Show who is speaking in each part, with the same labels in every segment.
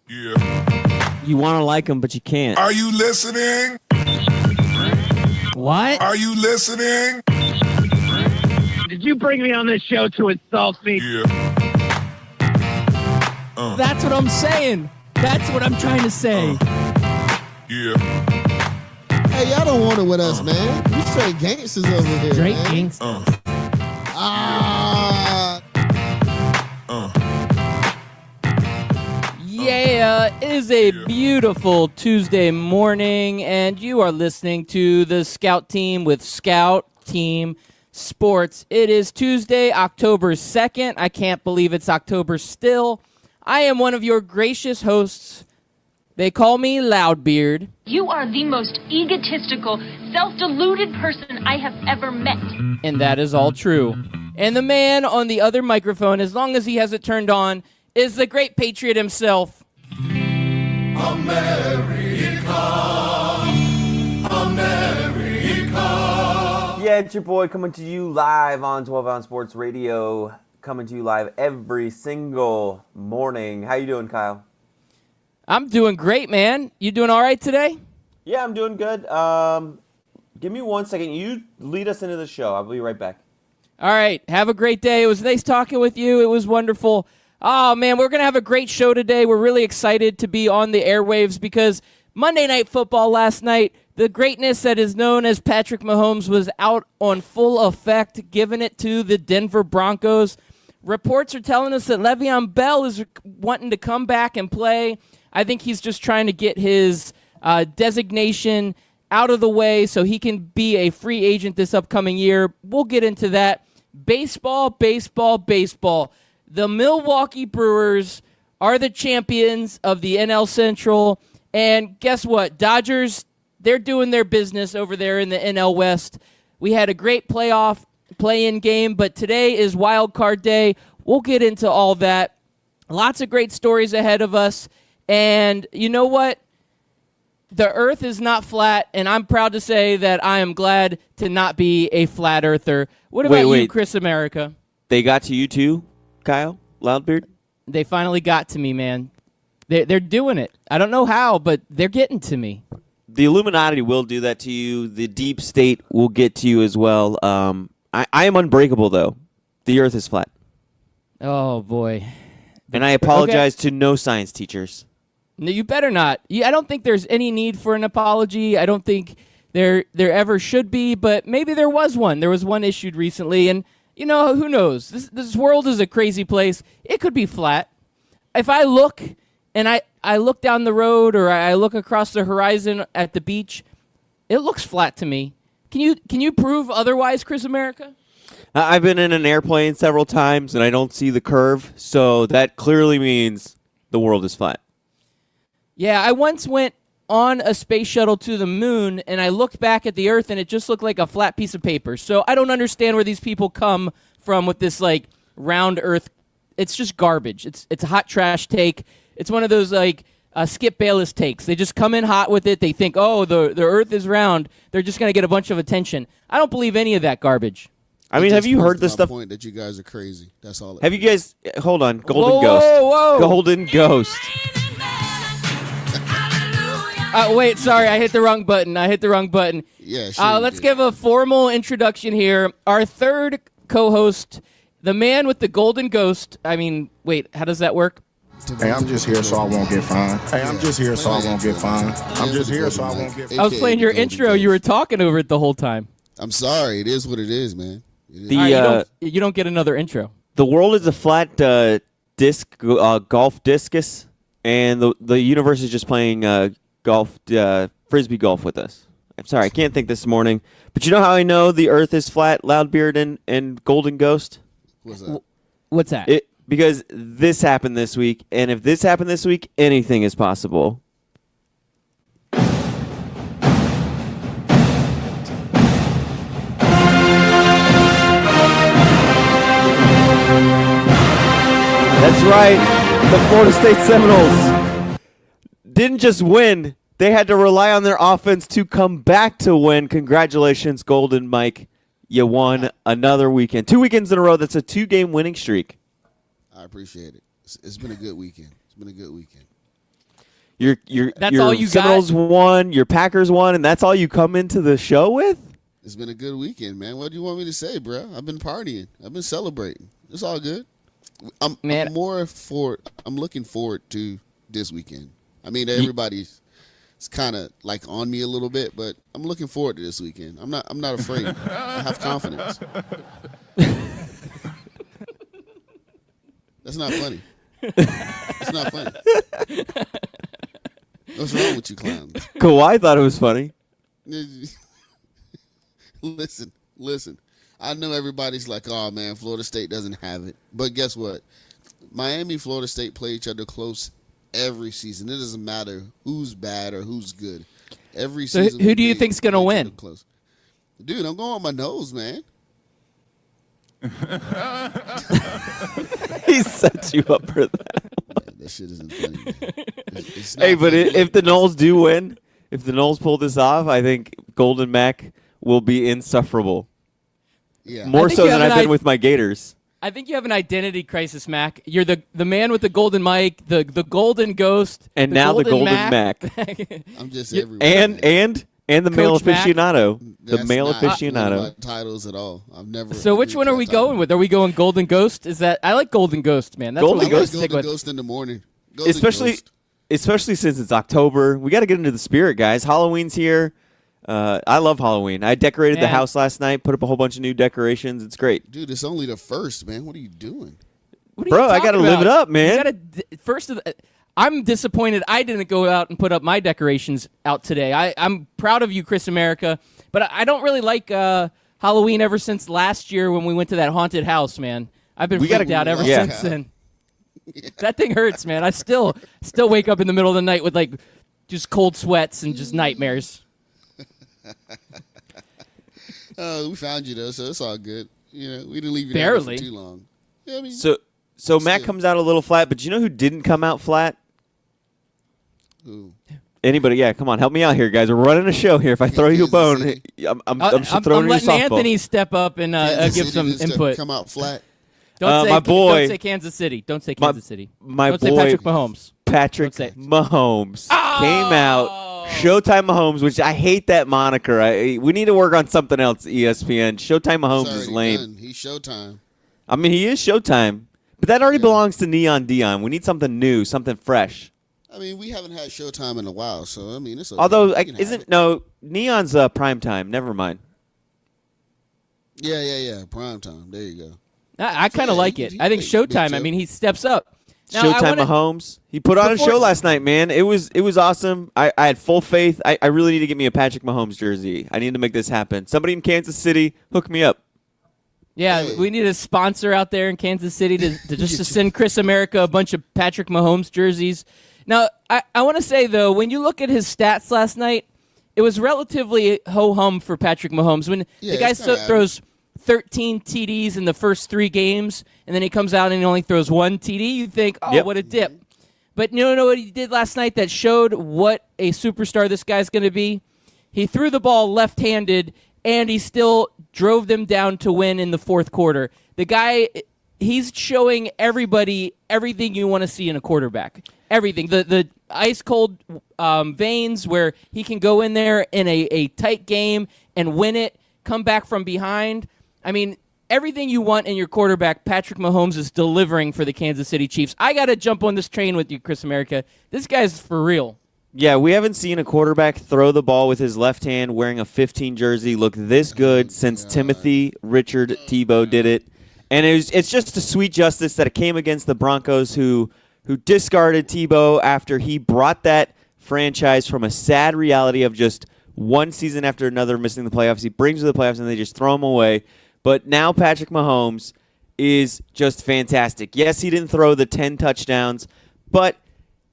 Speaker 1: Yeah.
Speaker 2: You want to like him, but you can't.
Speaker 1: Are you listening?
Speaker 3: What?
Speaker 1: Are you listening?
Speaker 4: Did you bring me on this show to insult me?
Speaker 1: Yeah.
Speaker 3: That's what I'm saying. That's what I'm trying to say.
Speaker 1: Yeah.
Speaker 5: Hey, y'all don't want it with us, man. We straight gangsters over here.
Speaker 3: Straight
Speaker 5: man.
Speaker 3: gangsters.
Speaker 5: Ah.
Speaker 3: Yeah, it is a beautiful Tuesday morning, and you are listening to the Scout Team with Scout Team Sports. It is Tuesday, October 2nd. I can't believe it's October still. I am one of your gracious hosts. They call me Loudbeard.
Speaker 6: You are the most egotistical, self-deluded person I have ever met.
Speaker 3: And that is all true. And the man on the other microphone, as long as he has it turned on, is the great patriot himself.
Speaker 2: Yeah, it's your boy coming to you live on 12 Ounce Sports Radio. Coming to you live every single morning. How you doing, Kyle?
Speaker 3: I'm doing great, man. You doing all right today?
Speaker 2: Yeah, I'm doing good. Give me 1 second. You lead us into the show. I'll be right back.
Speaker 3: All right. Have a great day. It was nice talking with you. It was wonderful. Oh, man, we're going to have a great show today. We're really excited to be on the airwaves because Monday Night Football last night, the greatness that is known as Patrick Mahomes was out on full effect, giving it to the Denver Broncos. Reports are telling us that Le'Veon Bell is wanting to come back and play. I think he's just trying to get his designation out of the way so he can be a free agent this upcoming year. We'll get into that. Baseball, baseball, baseball. The Milwaukee Brewers are the champions of the NL Central. And guess what? Dodgers, they're doing their business over there in the NL West. We had a great play-in game, but today is Wild Card Day. We'll get into all that. Lots of great stories ahead of us. And you know what? The earth is not flat, and I'm proud to say that I am glad to not be a flat earther. What about you, Chris America?
Speaker 2: They got to you too, Kyle? Loudbeard?
Speaker 3: They finally got to me, man. They're doing it. I don't know how, but they're getting to me.
Speaker 2: The Illuminati will do that to you. The deep state will get to you as well. I am unbreakable, though. The earth is flat.
Speaker 3: Oh, boy.
Speaker 2: And I apologize to no science teachers.
Speaker 3: No, you better not. I don't think there's any need for an apology. I don't think there ever should be, but maybe there was one. There was one issued recently, and, you know, who knows? This world is a crazy place. It could be flat. If I look and I look down the road or I look across the horizon at the beach, it looks flat to me. Can you prove otherwise, Chris America?
Speaker 2: I've been in an airplane several times, and I don't see the curve, so that clearly means the world is flat.
Speaker 3: Yeah, I once went on a space shuttle to the moon, and I looked back at the Earth, and it just looked like a flat piece of paper. So I don't understand where these people come from with this, like, round Earth. It's just garbage. It's a hot trash take. It's one of those, like, Skip Bayless takes. They just come in hot with it. They think, oh, the Earth is round. They're just going to get a bunch of attention. I don't believe any of that garbage.
Speaker 2: I mean, have you heard this stuff?
Speaker 5: Point that you guys are crazy. That's all.
Speaker 2: Have you guys? Hold on, Golden
Speaker 3: Whoa,
Speaker 2: Ghost.
Speaker 3: whoa.
Speaker 2: Golden Ghost.
Speaker 3: Wait, sorry, I hit the wrong button.
Speaker 5: Yeah, sure.
Speaker 3: Let's give a formal introduction here. Our third co-host, the man with the Golden Ghost. I mean, wait, how does that work?
Speaker 7: Hey, I'm just here so I won't get fined. Hey, I'm just here so I won't get fined. I'm just here so I won't get fined.
Speaker 3: I was playing your intro. You were talking over it the whole time.
Speaker 5: I'm sorry. It is what it is, man.
Speaker 3: You don't get another intro.
Speaker 2: The world is a flat disc golf discus, and the universe is just playing golf frisbee golf with us. I'm sorry, I can't think this morning. But you know how I know the Earth is flat, Loudbeard and Golden Ghost?
Speaker 3: What's that?
Speaker 2: Because this happened this week, and if this happened this week, anything is possible. That's right. The Florida State Seminoles didn't just win. They had to rely on their offense to come back to win. Congratulations, Golden Mike. You won another weekend. 2 weekends in a row. That's a 2-game winning streak.
Speaker 5: I appreciate it. It's been a good weekend.
Speaker 3: That's all you got?
Speaker 2: Seminoles won, your Packers won, and that's all you come into the show with?
Speaker 5: It's been a good weekend, man. What do you want me to say, bro? I've been partying. I've been celebrating. It's all good. I'm looking forward to this weekend. I mean, everybody's kind of like on me a little bit, but I'm looking forward to this weekend. I'm not afraid. I have confidence. That's not funny. It's not funny. What's wrong with you clowns?
Speaker 2: Kawhi thought it was funny.
Speaker 5: Listen. I know everybody's like, oh, man, Florida State doesn't have it. But guess what? Miami, Florida State play each other close every season. It doesn't matter who's bad or who's good. Every
Speaker 3: So
Speaker 5: season.
Speaker 3: who do you think's going to win?
Speaker 5: Close. Dude, I'm going on my nose, man.
Speaker 2: He set you up for that.
Speaker 5: Yeah, that shit isn't funny, man. It's not
Speaker 2: Hey, but
Speaker 5: funny.
Speaker 2: if the Noles do win, if the Noles pull this off, I think Golden Mac will be insufferable.
Speaker 5: Yeah.
Speaker 2: More
Speaker 3: think
Speaker 2: so
Speaker 3: you
Speaker 2: than
Speaker 3: have
Speaker 2: I've
Speaker 3: an
Speaker 2: been with my Gators.
Speaker 3: I think you have an identity crisis, Mac. You're the man with the golden mic, the golden ghost,
Speaker 2: And
Speaker 3: the
Speaker 2: now the Golden
Speaker 3: Mac.
Speaker 5: I'm just
Speaker 3: You-
Speaker 5: everywhere. man.
Speaker 2: And the male
Speaker 3: Coach Mac?
Speaker 2: aficionado. The
Speaker 5: That's
Speaker 2: male
Speaker 5: not one of
Speaker 2: aficionado.
Speaker 5: my titles at all. I've never.
Speaker 3: So which
Speaker 5: agreed
Speaker 3: one
Speaker 5: to
Speaker 3: are
Speaker 5: that
Speaker 3: we
Speaker 5: title.
Speaker 3: going with? Are we going Golden Ghost? Is that I like Golden Ghost, man. That's
Speaker 2: Golden
Speaker 3: what
Speaker 5: I
Speaker 3: we
Speaker 5: like
Speaker 3: stick
Speaker 5: Golden
Speaker 3: with.
Speaker 5: Ghost in the morning. Golden
Speaker 2: Especially
Speaker 5: Ghost.
Speaker 2: especially since it's October. We got to get into the spirit, guys. Halloween's here. I love Halloween. I decorated the
Speaker 3: Man.
Speaker 2: house last night, put up a whole bunch of new decorations. It's great.
Speaker 5: Dude, it's only the first, man. What are you doing?
Speaker 3: What are
Speaker 2: Bro,
Speaker 3: you
Speaker 2: I gotta
Speaker 3: talking
Speaker 2: live it
Speaker 3: about?
Speaker 2: up, man.
Speaker 3: You gotta, first of the, I'm disappointed I didn't go out and put up my decorations out today. I'm proud of you, Chris America, but I don't really like Halloween ever since last year when we went to that haunted house, man. I've been
Speaker 2: We gotta-
Speaker 3: freaked out ever
Speaker 2: Yeah.
Speaker 3: since then. That thing hurts, man. I still wake up in the middle of the night with like just cold sweats and just nightmares.
Speaker 5: We found you though, so it's all good. You know, we didn't leave you
Speaker 3: Barely.
Speaker 5: there for too long. Yeah, I mean,
Speaker 2: So Matt
Speaker 5: Still.
Speaker 2: comes out a little flat, but you know who didn't come out flat?
Speaker 5: ooh.
Speaker 2: Anybody? Yeah, come on, help me out here, guys. We're running a show here. If I throw you a
Speaker 5: Kansas
Speaker 2: bone,
Speaker 5: City.
Speaker 2: I'm just throwing you a
Speaker 3: letting
Speaker 2: softball.
Speaker 3: Anthony step up and
Speaker 5: Kansas
Speaker 3: give
Speaker 5: City
Speaker 3: some
Speaker 5: needs to
Speaker 3: input.
Speaker 5: Come out flat.
Speaker 3: Don't say
Speaker 2: my boy-
Speaker 3: Don't say Kansas City. Don't say
Speaker 2: My-
Speaker 3: Kansas City.
Speaker 2: my
Speaker 3: Don't
Speaker 2: boy-
Speaker 3: say Patrick Mahomes.
Speaker 2: Patrick
Speaker 3: Don't say it.
Speaker 2: Mahomes came
Speaker 3: Oh!
Speaker 2: out. Showtime Mahomes, which I hate that moniker. We need to work on something else, ESPN. Showtime Mahomes
Speaker 5: It's
Speaker 2: is
Speaker 5: already
Speaker 2: lame.
Speaker 5: done. He's Showtime.
Speaker 2: I mean, he is Showtime, but that already
Speaker 5: Yeah.
Speaker 2: belongs to Neon Dion. We need something new, something fresh.
Speaker 5: I mean, we haven't had Showtime in a while, so I mean, it's okay.
Speaker 2: Although,
Speaker 5: We can have it.
Speaker 2: no, Neon's prime time. Never mind.
Speaker 5: Yeah. Prime time. There you go.
Speaker 3: I kind of
Speaker 5: Yeah,
Speaker 3: like
Speaker 5: he-
Speaker 3: it.
Speaker 5: he
Speaker 3: I think
Speaker 5: played Big
Speaker 3: Showtime. I
Speaker 5: Joe.
Speaker 3: mean, he steps up. Now, I
Speaker 2: Showtime
Speaker 3: wanna-
Speaker 2: Mahomes. He put on a
Speaker 3: Before-
Speaker 2: show last night, man. It was awesome. I had full faith. I really need to get me a Patrick Mahomes jersey. I need to make this happen. Somebody in Kansas City, hook me up.
Speaker 3: Yeah,
Speaker 5: Hey.
Speaker 3: we need a sponsor out there in Kansas City to send Chris America a bunch of Patrick Mahomes jerseys. Now, I want to say, though, when you look at his stats last night, it was relatively ho-hum for Patrick Mahomes. When
Speaker 5: Yeah,
Speaker 3: the guy
Speaker 5: it's kinda
Speaker 3: throws 13 TDs in the first 3 games, and then he comes out and he only throws 1 TD, you think, oh,
Speaker 2: Yep.
Speaker 3: what a dip. But you know what he did last night that showed what a superstar this guy's going to be? He threw the ball left-handed, and he still drove them down to win in the fourth quarter. The guy, he's showing everybody everything you want to see in a quarterback. Everything. The ice-cold veins where he can go in there in a tight game and win it, come back from behind. I mean, everything you want in your quarterback, Patrick Mahomes is delivering for the Kansas City Chiefs. I got to jump on this train with you, Chris America. This guy's for real.
Speaker 2: Yeah, we haven't seen a quarterback throw the ball with his left hand wearing a 15 jersey look this good since Timothy Richard Tebow did it. And it's just a sweet justice that it came against the Broncos who discarded Tebow after he brought that franchise from a sad reality of just one season after another missing the playoffs. He brings to the playoffs and they just throw him away. But now Patrick Mahomes is just fantastic. Yes, he didn't throw the 10 touchdowns, but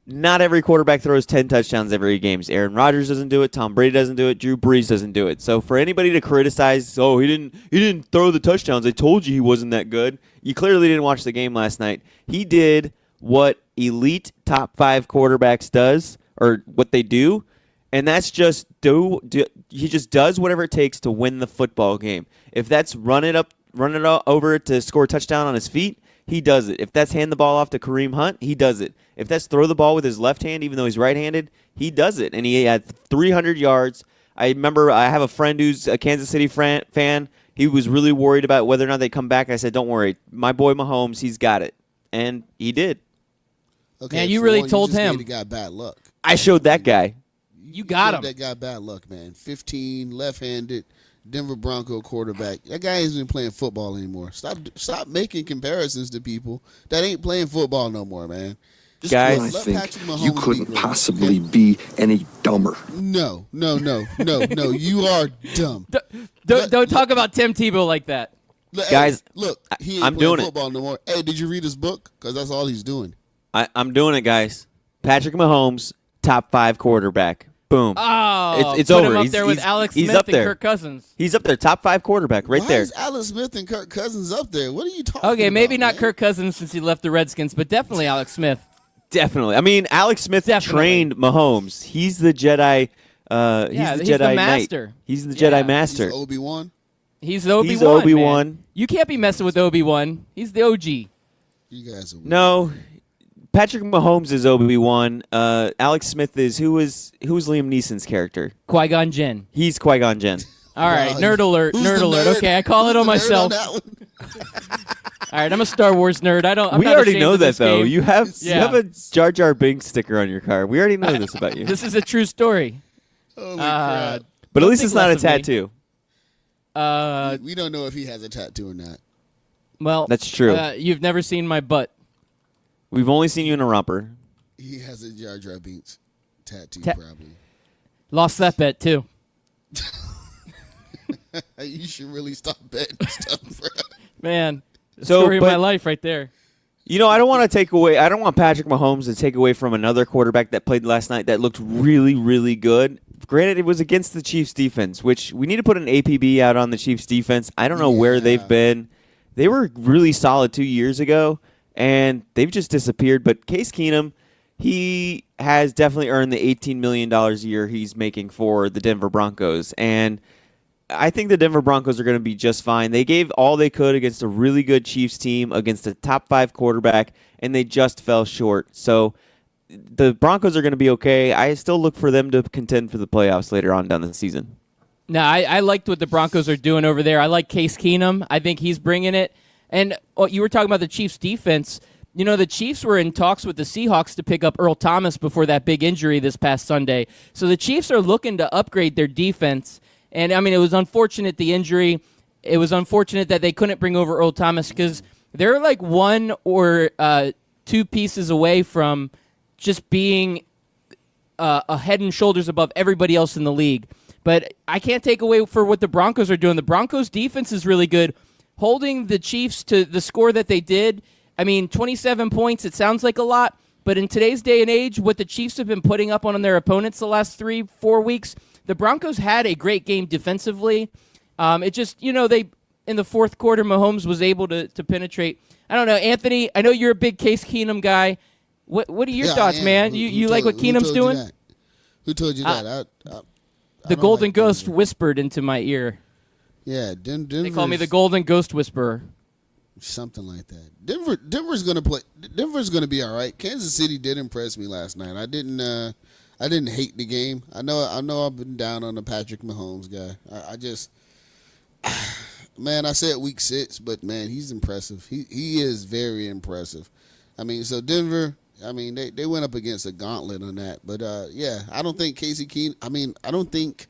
Speaker 2: not every quarterback throws 10 touchdowns every game. Aaron Rodgers doesn't do it. Tom Brady doesn't do it. Drew Brees doesn't do it. So for anybody to criticize, oh, he didn't throw the touchdowns. I told you he wasn't that good. You clearly didn't watch the game last night. He did what elite top 5 quarterbacks does, or what they do, and that's just he just does whatever it takes to win the football game. If that's run it over to score a touchdown on his feet, he does it. If that's hand the ball off to Kareem Hunt, he does it. If that's throw the ball with his left hand, even though he's right-handed, he does it. And he had 300 yards. I remember I have a friend who's a Kansas City fan. He was really worried about whether or not they come back. I said, don't worry. My boy Mahomes, he's got it. And he did.
Speaker 5: Okay,
Speaker 3: Man, you
Speaker 5: for
Speaker 3: really
Speaker 5: one,
Speaker 3: told
Speaker 5: you just
Speaker 3: him.
Speaker 5: gave the guy bad luck.
Speaker 2: I showed that guy.
Speaker 3: You got him.
Speaker 5: That guy bad luck, man. 15, left-handed, Denver Bronco quarterback. That guy isn't playing football anymore. Stop making comparisons to people that ain't playing football no more, man.
Speaker 2: Guys,
Speaker 8: I
Speaker 5: let
Speaker 8: think
Speaker 5: Patrick Mahomes
Speaker 8: you
Speaker 5: be
Speaker 8: couldn't
Speaker 5: great,
Speaker 8: possibly
Speaker 5: okay?
Speaker 8: be any dumber.
Speaker 5: No. You are dumb.
Speaker 3: Don't talk about Tim Tebow like that.
Speaker 5: Look,
Speaker 2: Guys,
Speaker 5: hey, look, he ain't
Speaker 2: I'm
Speaker 5: playing
Speaker 2: doing it.
Speaker 5: football no more. Hey, did you read his book? Because that's all he's doing.
Speaker 2: I'm doing it, guys. Patrick Mahomes, top 5 quarterback. Boom.
Speaker 3: Oh,
Speaker 2: It's
Speaker 3: put
Speaker 2: over.
Speaker 3: him up
Speaker 2: He's-
Speaker 3: there with
Speaker 2: he's-
Speaker 3: Alex
Speaker 2: he's
Speaker 3: Smith
Speaker 2: up
Speaker 3: and
Speaker 2: there.
Speaker 3: Kirk Cousins.
Speaker 2: He's up there, top 5 quarterback right
Speaker 5: Why
Speaker 2: there.
Speaker 5: is Alex Smith and Kirk Cousins up there? What are you talking
Speaker 3: Okay,
Speaker 5: about?
Speaker 3: maybe not
Speaker 5: man?
Speaker 3: Kirk Cousins since he left the Redskins, but definitely Alex Smith.
Speaker 2: Definitely. I mean, Alex Smith
Speaker 3: Definitely.
Speaker 2: trained Mahomes. He's the Jedi.
Speaker 3: Yeah,
Speaker 2: He's
Speaker 3: he's
Speaker 2: the
Speaker 3: the
Speaker 2: Jedi
Speaker 3: master.
Speaker 2: Knight. He's the
Speaker 3: Yeah.
Speaker 2: Jedi
Speaker 5: He's
Speaker 2: master.
Speaker 5: Obi-Wan.
Speaker 3: He's the Obi-Wan.
Speaker 2: He's Obi-Wan.
Speaker 3: man. You can't be messing with Obi-Wan. He's the OG.
Speaker 5: You guys are weird.
Speaker 2: No, Patrick Mahomes is Obi-Wan. Alex Smith is who was Liam Neeson's character?
Speaker 3: Qui-Gon Jinn.
Speaker 2: He's Qui-Gon Jinn.
Speaker 3: All right,
Speaker 5: Wow,
Speaker 3: nerd alert,
Speaker 5: who's
Speaker 3: nerd
Speaker 5: the
Speaker 3: alert.
Speaker 5: nerd?
Speaker 3: Okay, I call it on
Speaker 5: Who's the nerd
Speaker 3: myself.
Speaker 5: that one?
Speaker 3: All right, I'm a Star Wars nerd. I'm
Speaker 2: We
Speaker 3: not
Speaker 2: already
Speaker 3: ashamed
Speaker 2: know
Speaker 3: of
Speaker 2: that
Speaker 3: this
Speaker 2: though.
Speaker 3: game.
Speaker 2: You have
Speaker 3: Yeah.
Speaker 2: a Jar Jar Binks sticker on your car. We already know this about you.
Speaker 3: This is a true story.
Speaker 5: Holy
Speaker 3: Uh,
Speaker 5: crap.
Speaker 2: But at
Speaker 3: don't
Speaker 2: least
Speaker 3: think
Speaker 2: it's not a
Speaker 3: less of me.
Speaker 2: tattoo.
Speaker 5: We don't know if he has a tattoo or not.
Speaker 3: Well,
Speaker 2: That's true.
Speaker 3: You've never seen my butt.
Speaker 2: We've only seen you in a romper.
Speaker 5: He has a Jar Jar Binks tattoo,
Speaker 3: Ta-
Speaker 5: probably.
Speaker 3: Lost that bet too.
Speaker 5: You should really stop betting stuff, bro.
Speaker 3: Man, the
Speaker 2: So,
Speaker 3: story of my
Speaker 2: but-
Speaker 3: life right there.
Speaker 2: You know, I don't want Patrick Mahomes to take away from another quarterback that played last night that looked really, really good. Granted, it was against the Chiefs defense, which we need to put an APB out on the Chiefs defense. I don't know where they've
Speaker 5: Yeah.
Speaker 2: been. They were really solid 2 years ago, and they've just disappeared. But Case Keenum, he has definitely earned the $18 million a year he's making for the Denver Broncos. And I think the Denver Broncos are going to be just fine. They gave all they could against a really good Chiefs team, against a top 5 quarterback, and they just fell short. So the Broncos are going to be okay. I still look for them to contend for the playoffs later on down the season.
Speaker 3: No, I liked what the Broncos are doing over there. I like Case Keenum. I think he's bringing it. And you were talking about the Chiefs' defense. You know, the Chiefs were in talks with the Seahawks to pick up Earl Thomas before that big injury this past Sunday. So the Chiefs are looking to upgrade their defense. And, I mean, it was unfortunate, the injury. It was unfortunate that they couldn't bring over Earl Thomas because they're like 1 or 2 pieces away from just being a head and shoulders above everybody else in the league. But I can't take away for what the Broncos are doing. The Broncos' defense is really good. Holding the Chiefs to the score that they did, I mean, 27 points, it sounds like a lot. But in today's day and age, what the Chiefs have been putting up on their opponents the last 3-4 weeks, the Broncos had a great game defensively. It just, they in the fourth quarter, Mahomes was able to penetrate. I don't know, Anthony, I know you're a big Case Keenum guy. What are your
Speaker 5: Yeah,
Speaker 3: thoughts,
Speaker 5: I am.
Speaker 3: man?
Speaker 5: Who
Speaker 3: You like what
Speaker 5: told- who
Speaker 3: Keenum's
Speaker 5: told you
Speaker 3: doing?
Speaker 5: that? Who told you that? I
Speaker 3: The
Speaker 5: don't
Speaker 3: Golden
Speaker 5: like
Speaker 3: Ghost
Speaker 5: Denver.
Speaker 3: whispered into my ear.
Speaker 5: Yeah, Denver.
Speaker 3: They call me the Golden Ghost Whisperer.
Speaker 5: Something like that. Denver's gonna play. Denver's gonna be all right. Kansas City did impress me last night. I didn't hate the game. I know. I've been down on the Patrick Mahomes guy. I just, man. I said week 6, but man, he's impressive. He is very impressive. I mean, so Denver. I mean, they went up against a gauntlet on that. But yeah, I don't think I don't think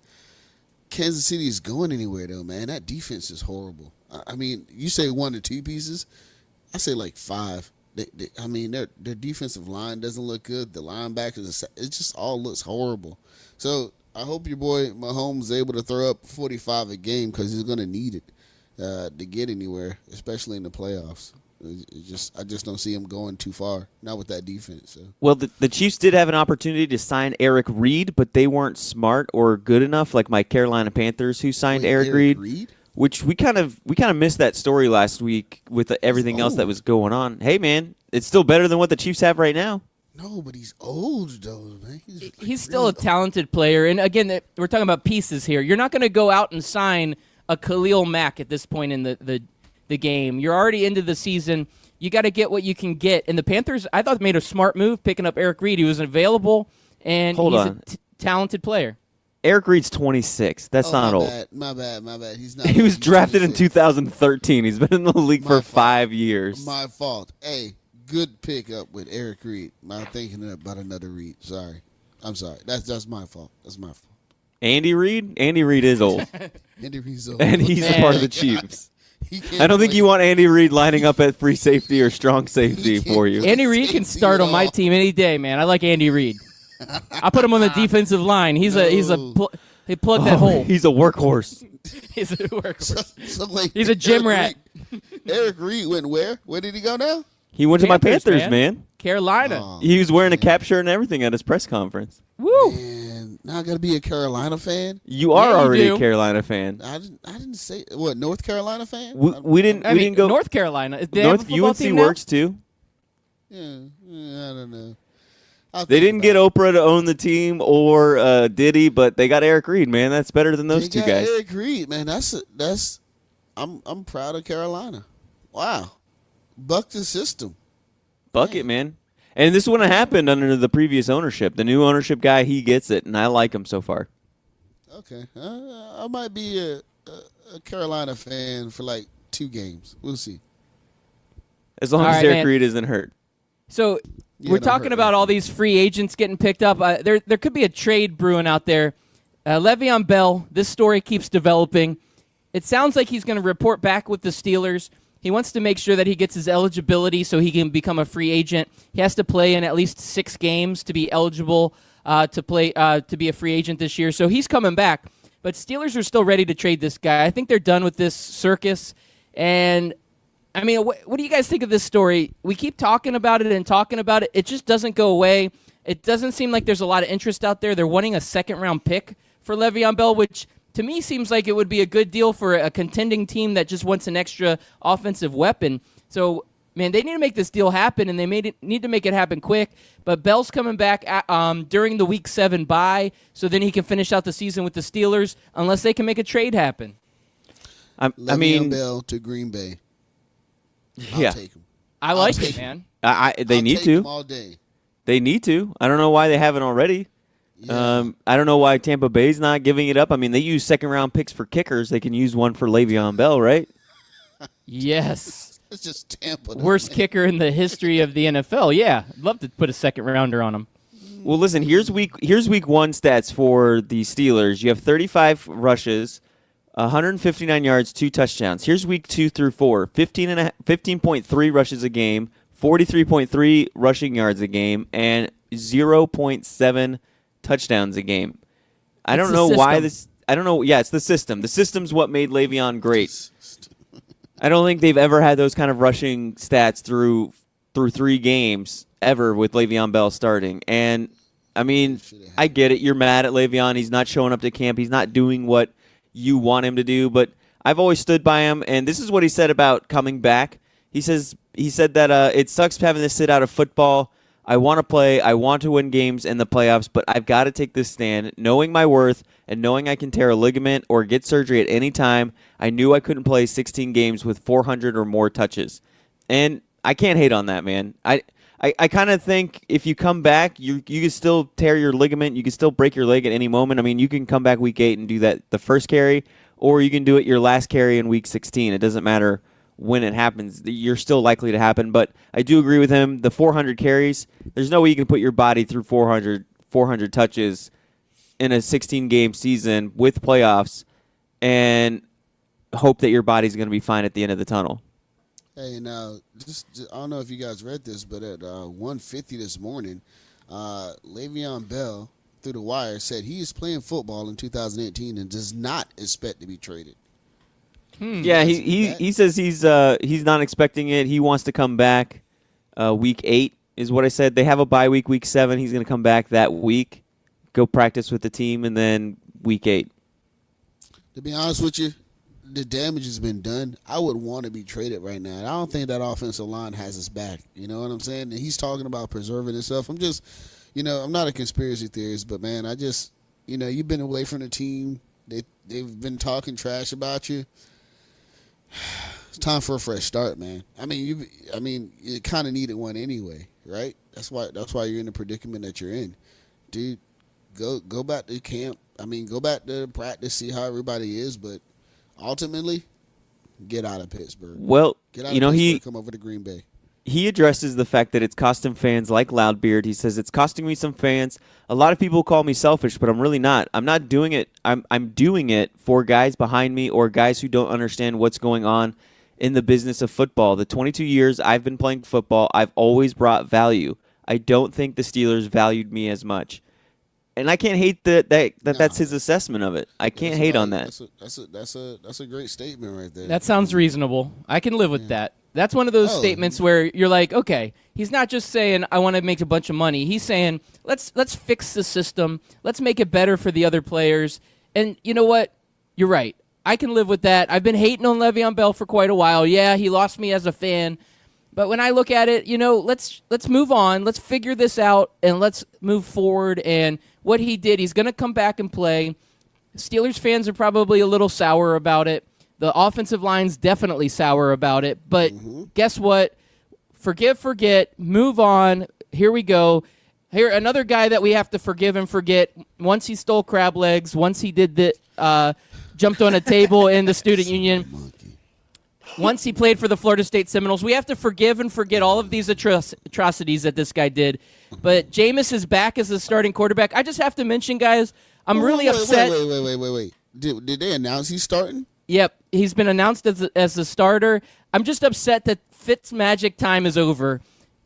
Speaker 5: Kansas City is going anywhere though, man. That defense is horrible. I mean, you say 1 to 2 pieces. I say like 5. I mean, their defensive line doesn't look good. The linebackers, it just all looks horrible. So I hope your boy Mahomes is able to throw up 45 a game because he's going to need it to get anywhere, especially in the playoffs. I just don't see him going too far. Not with that defense. So.
Speaker 2: Well, the Chiefs did have an opportunity to sign Eric Reed, but they weren't smart or good enough, like my Carolina Panthers, who signed
Speaker 5: Wait,
Speaker 2: Eric Reed. Which we kind of missed that story last week with everything else that was going on. Hey, man, it's still better than what the Chiefs have right now.
Speaker 5: No, but he's old though, man.
Speaker 3: He's still a talented player. And again, we're talking about pieces here. You're not going to go out and sign a Khalil Mack at this point in the game. You're already into the season. you got to get what you can get. And the Panthers, I thought, made a smart move picking up Eric Reed. He was available, and
Speaker 2: Hold
Speaker 3: he's
Speaker 2: on.
Speaker 3: a talented player.
Speaker 2: Eric Reed's 26. That's not old.
Speaker 5: My bad. He's not.
Speaker 2: He was
Speaker 5: he's
Speaker 2: drafted in
Speaker 5: 26.
Speaker 2: 2013. He's been in the league for
Speaker 5: My fault.
Speaker 2: 5 years.
Speaker 5: My fault. Hey, good pickup with Eric Reed. I'm thinking about another Reed. Sorry. I'm sorry. That's my fault. That's my fault.
Speaker 2: Andy Reid? Andy Reid is old,
Speaker 5: Andy Reed's old.
Speaker 2: and he's
Speaker 3: Man.
Speaker 2: part of the Chiefs.
Speaker 5: He can't
Speaker 2: I don't think
Speaker 5: play.
Speaker 2: you want Andy Reid lining up at free safety or strong safety
Speaker 5: He can't
Speaker 2: for you.
Speaker 5: play.
Speaker 3: Andy Reid can start on my team any day, man. I like Andy Reid. I put him on the defensive line. He plugged that hole.
Speaker 2: He's a workhorse.
Speaker 3: He's a workhorse.
Speaker 5: So, like,
Speaker 3: He's a gym rat.
Speaker 5: Eric Reed went where? Where did he go now?
Speaker 2: He went to my
Speaker 3: Panthers,
Speaker 2: Panthers,
Speaker 3: man.
Speaker 2: man.
Speaker 3: Carolina.
Speaker 5: Oh,
Speaker 2: He was wearing a cap shirt and everything at his press conference.
Speaker 3: Woo!
Speaker 5: man, now I gotta be a Carolina fan.
Speaker 2: You are
Speaker 3: Yeah, you
Speaker 2: already
Speaker 3: do.
Speaker 2: a Carolina fan.
Speaker 5: I didn't say what North Carolina fan.
Speaker 2: We didn't.
Speaker 3: I
Speaker 2: we
Speaker 3: mean,
Speaker 2: didn't go.
Speaker 3: North Carolina. They have a
Speaker 2: North
Speaker 3: football
Speaker 2: UNC
Speaker 3: team now?
Speaker 2: works too.
Speaker 5: Yeah, I don't know. I'll
Speaker 2: They
Speaker 5: think
Speaker 2: didn't get
Speaker 5: about it.
Speaker 2: Oprah to own the team or Diddy, but they got Eric Reed, man. That's better than those
Speaker 5: They
Speaker 2: two
Speaker 5: got
Speaker 2: guys.
Speaker 5: Eric Reed, man. That's. I'm proud of Carolina. Wow, buck the system.
Speaker 2: Bucket, man. And this wouldn't have happened under the previous ownership. The new ownership guy, he gets it, and I like him so far.
Speaker 5: Okay, I might be a Carolina fan for like 2 games. We'll see.
Speaker 2: As long
Speaker 3: All
Speaker 2: as
Speaker 3: right,
Speaker 2: Eric
Speaker 3: man.
Speaker 2: Reed isn't hurt.
Speaker 3: So
Speaker 5: Yeah,
Speaker 3: we're
Speaker 5: don't
Speaker 3: talking
Speaker 5: hurt
Speaker 3: about
Speaker 5: me.
Speaker 3: all these free agents getting picked up. There could be a trade brewing out there. Le'Veon Bell, this story keeps developing. It sounds like he's going to report back with the Steelers. He wants to make sure that he gets his eligibility so he can become a free agent. He has to play in at least 6 games to be eligible to be a free agent this year. So he's coming back. But Steelers are still ready to trade this guy. I think they're done with this circus. And I mean, what do you guys think of this story? We keep talking about it and talking about it. It just doesn't go away. It doesn't seem like there's a lot of interest out there. They're wanting a second-round pick for Le'Veon Bell, which to me seems like it would be a good deal for a contending team that just wants an extra offensive weapon. So, man, they need to make this deal happen, and they need to make it happen quick. But Bell's coming back during the Week 7 bye, so then he can finish out the season with the Steelers unless they can make a trade happen.
Speaker 2: I
Speaker 5: Le'Veon
Speaker 2: mean,
Speaker 5: Bell to Green Bay.
Speaker 2: yeah,
Speaker 5: I'll take him.
Speaker 3: I like
Speaker 5: take
Speaker 3: it,
Speaker 5: him.
Speaker 3: man.
Speaker 2: they
Speaker 5: I'll
Speaker 2: need
Speaker 5: take
Speaker 2: to.
Speaker 5: him all day.
Speaker 2: They need to. I don't know why they haven't already.
Speaker 5: Yeah.
Speaker 2: I don't know why Tampa Bay's not giving it up. I mean, they use second-round picks for kickers. They can use one for Le'Veon Bell, right?
Speaker 3: Yes.
Speaker 5: It's just Tampa.
Speaker 3: Worst kicker in the history of the NFL. Yeah, I'd love to put a second rounder on him.
Speaker 2: Well, listen, here's week 1 stats for the Steelers. You have 35 rushes, 159 yards, 2 touchdowns. Here's week 2 through 4, 15.3 rushes a game, 43.3 rushing yards a game, and 0.7 touchdowns a game. I
Speaker 3: It's
Speaker 2: don't
Speaker 3: the
Speaker 2: know why
Speaker 3: system.
Speaker 2: this. I don't know. Yeah, it's the system. The system's what made Le'Veon great. I don't think they've ever had those kind of rushing stats through 3 games ever with Le'Veon Bell starting. And I mean, I get it. You're mad at Le'Veon. He's not showing up to camp. He's not doing what you want him to do. But I've always stood by him. And this is what he said about coming back. He said that it sucks having to sit out of football. I want to play. I want to win games in the playoffs, but I've got to take this stand. Knowing my worth and knowing I can tear a ligament or get surgery at any time, I knew I couldn't play 16 games with 400 or more touches. And I can't hate on that, man. I kind of think if you come back, you can still tear your ligament. You can still break your leg at any moment. I mean, you can come back week 8 and do that the first carry, or you can do it your last carry in week 16. It doesn't matter when it happens. You're still likely to happen. But I do agree with him. The 400 carries, there's no way you can put your body through 400 touches in a 16-game season with playoffs and hope that your body's going to be fine at the end of the tunnel.
Speaker 5: Hey, now, just I don't know if you guys read this, but at 1:50 this morning, Le'Veon Bell, through the wire, said he is playing football in 2018 and does not expect to be traded.
Speaker 2: Yeah, he says he's not expecting it. He wants to come back week 8 is what I said. They have a bye week 7. He's going to come back that week, go practice with the team, and then week 8.
Speaker 5: To be honest with you, the damage has been done. I would want to be traded right now. I don't think that offensive line has his back. You know what I'm saying? And he's talking about preserving himself. I'm just, I'm not a conspiracy theorist, but, man, I just, you've been away from the team. They've been talking trash about you. It's time for a fresh start, man. I mean, you kind of needed one anyway, right? That's why you're in the predicament that you're in, dude. Go back to camp. I mean, go back to practice, see how everybody is, but ultimately, get out of Pittsburgh.
Speaker 2: Well,
Speaker 5: Get out of Pittsburgh, come over to Green Bay.
Speaker 2: He addresses the fact that it's costing fans like Loudbeard. He says it's costing me some fans. A lot of people call me selfish, but I'm really not. I'm not doing it. I'm doing it for guys behind me or guys who don't understand what's going on in the business of football. The 22 years I've been playing football, I've always brought value. I don't think the Steelers valued me as much. And I can't hate that's his assessment of it. I can't hate on that.
Speaker 5: That's a great statement right there.
Speaker 3: That sounds reasonable. I can live with that. That's one of those statements where you're like, okay, he's not just saying I want to make a bunch of money. He's saying let's fix the system. Let's make it better for the other players. And you know what? You're right. I can live with that. I've been hating on Le'Veon Bell for quite a while. Yeah, he lost me as a fan. But when I look at it, let's move on. Let's figure this out and let's move forward. And what he did, he's going to come back and play. Steelers fans are probably a little sour about it. The offensive line's definitely sour about it. But guess what? Forgive, forget, move on. Here we go. Here, another guy that we have to forgive and forget. Once he stole crab legs, once he did the jumped on a table in the student union. Once he played for the Florida State Seminoles, we have to forgive and forget all of these atrocities that this guy did. But Jameis is back as the starting quarterback. I just have to mention, guys, I'm really upset.
Speaker 5: Wait. Did they announce he's starting?
Speaker 3: Yep, he's been announced as the starter. I'm just upset that Fitzmagic time is over.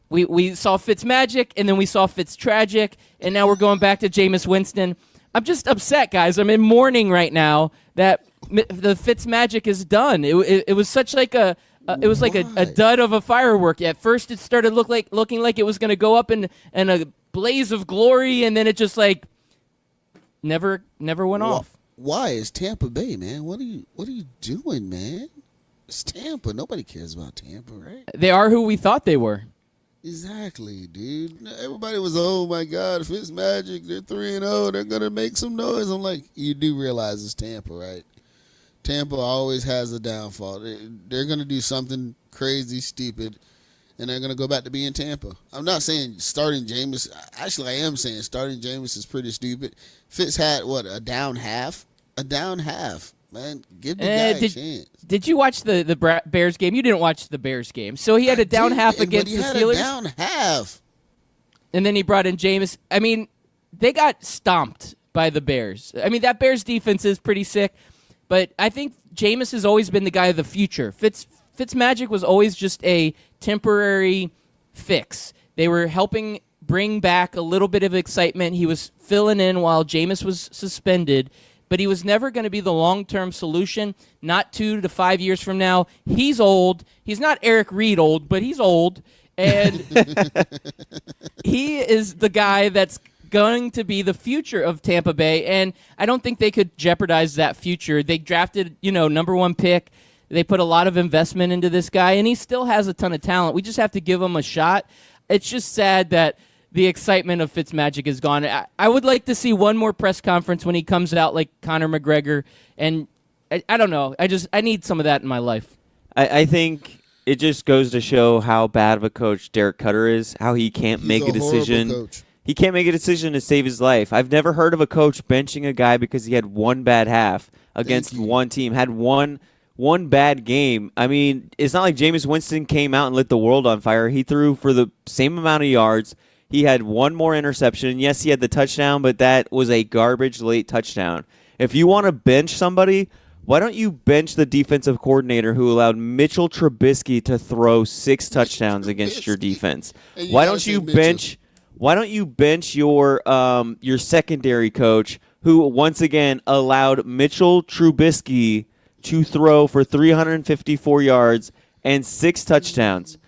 Speaker 3: We saw Fitzmagic, and then we saw Fitztragic, and now we're going back to Jameis Winston. I'm just upset, guys. I'm in mourning right now that the Fitzmagic is done. It was such like a dud of a firework. At first, it started looking like it was going to go up in a blaze of glory, and then it just never went off.
Speaker 5: Why? It's Tampa Bay, man. What are you doing, man? It's Tampa. Nobody cares about Tampa, right?
Speaker 3: They are who we thought they were.
Speaker 5: Exactly, dude. Everybody was, oh my God, Fitzmagic, they're 3-0, they're gonna make some noise. I'm like, you do realize it's Tampa, right? Tampa always has a downfall. They're gonna do something crazy, stupid, and they're gonna go back to being Tampa. I'm not saying starting Jameis. Actually, I am saying starting Jameis is pretty stupid. Fitz had a down half. A down half. Man, give the guy a chance.
Speaker 3: Did you watch the Bears game? You didn't watch the Bears game. So he had a down half against the Steelers.
Speaker 5: But he had a down half.
Speaker 3: And then he brought in Jameis. I mean, they got stomped by the Bears. I mean, that Bears defense is pretty sick. But I think Jameis has always been the guy of the future. Fitzmagic was always just a temporary fix. They were helping bring back a little bit of excitement. He was filling in while Jameis was suspended. But he was never going to be the long-term solution, not 2 to 5 years from now. He's old. He's not Eric Reed old, but he's old. And he is the guy that's going to be the future of Tampa Bay. And I don't think they could jeopardize that future. They drafted, number 1 pick. They put a lot of investment into this guy, and he still has a ton of talent. We just have to give him a shot. It's just sad that the excitement of Fitzmagic is gone. I would like to see one more press conference when he comes out like Conor McGregor, and I don't know. I need some of that in my life.
Speaker 2: I think it just goes to show how bad of a coach Derek Cutter is, how he can't make a decision.
Speaker 5: Coach.
Speaker 2: He can't make a decision to save his life. I've never heard of a coach benching a guy because he had one bad half against one team, had one bad game. I mean, it's not like Jameis Winston came out and lit the world on fire. He threw for the same amount of yards. He had one more interception. Yes, he had the touchdown, but that was a garbage late touchdown. If you want to bench somebody, why don't you bench the defensive coordinator who allowed Mitchell Trubisky to throw 6 touchdowns against your defense? Why don't you bench your secondary coach who once again allowed Mitchell Trubisky to throw for 354 yards and 6 touchdowns?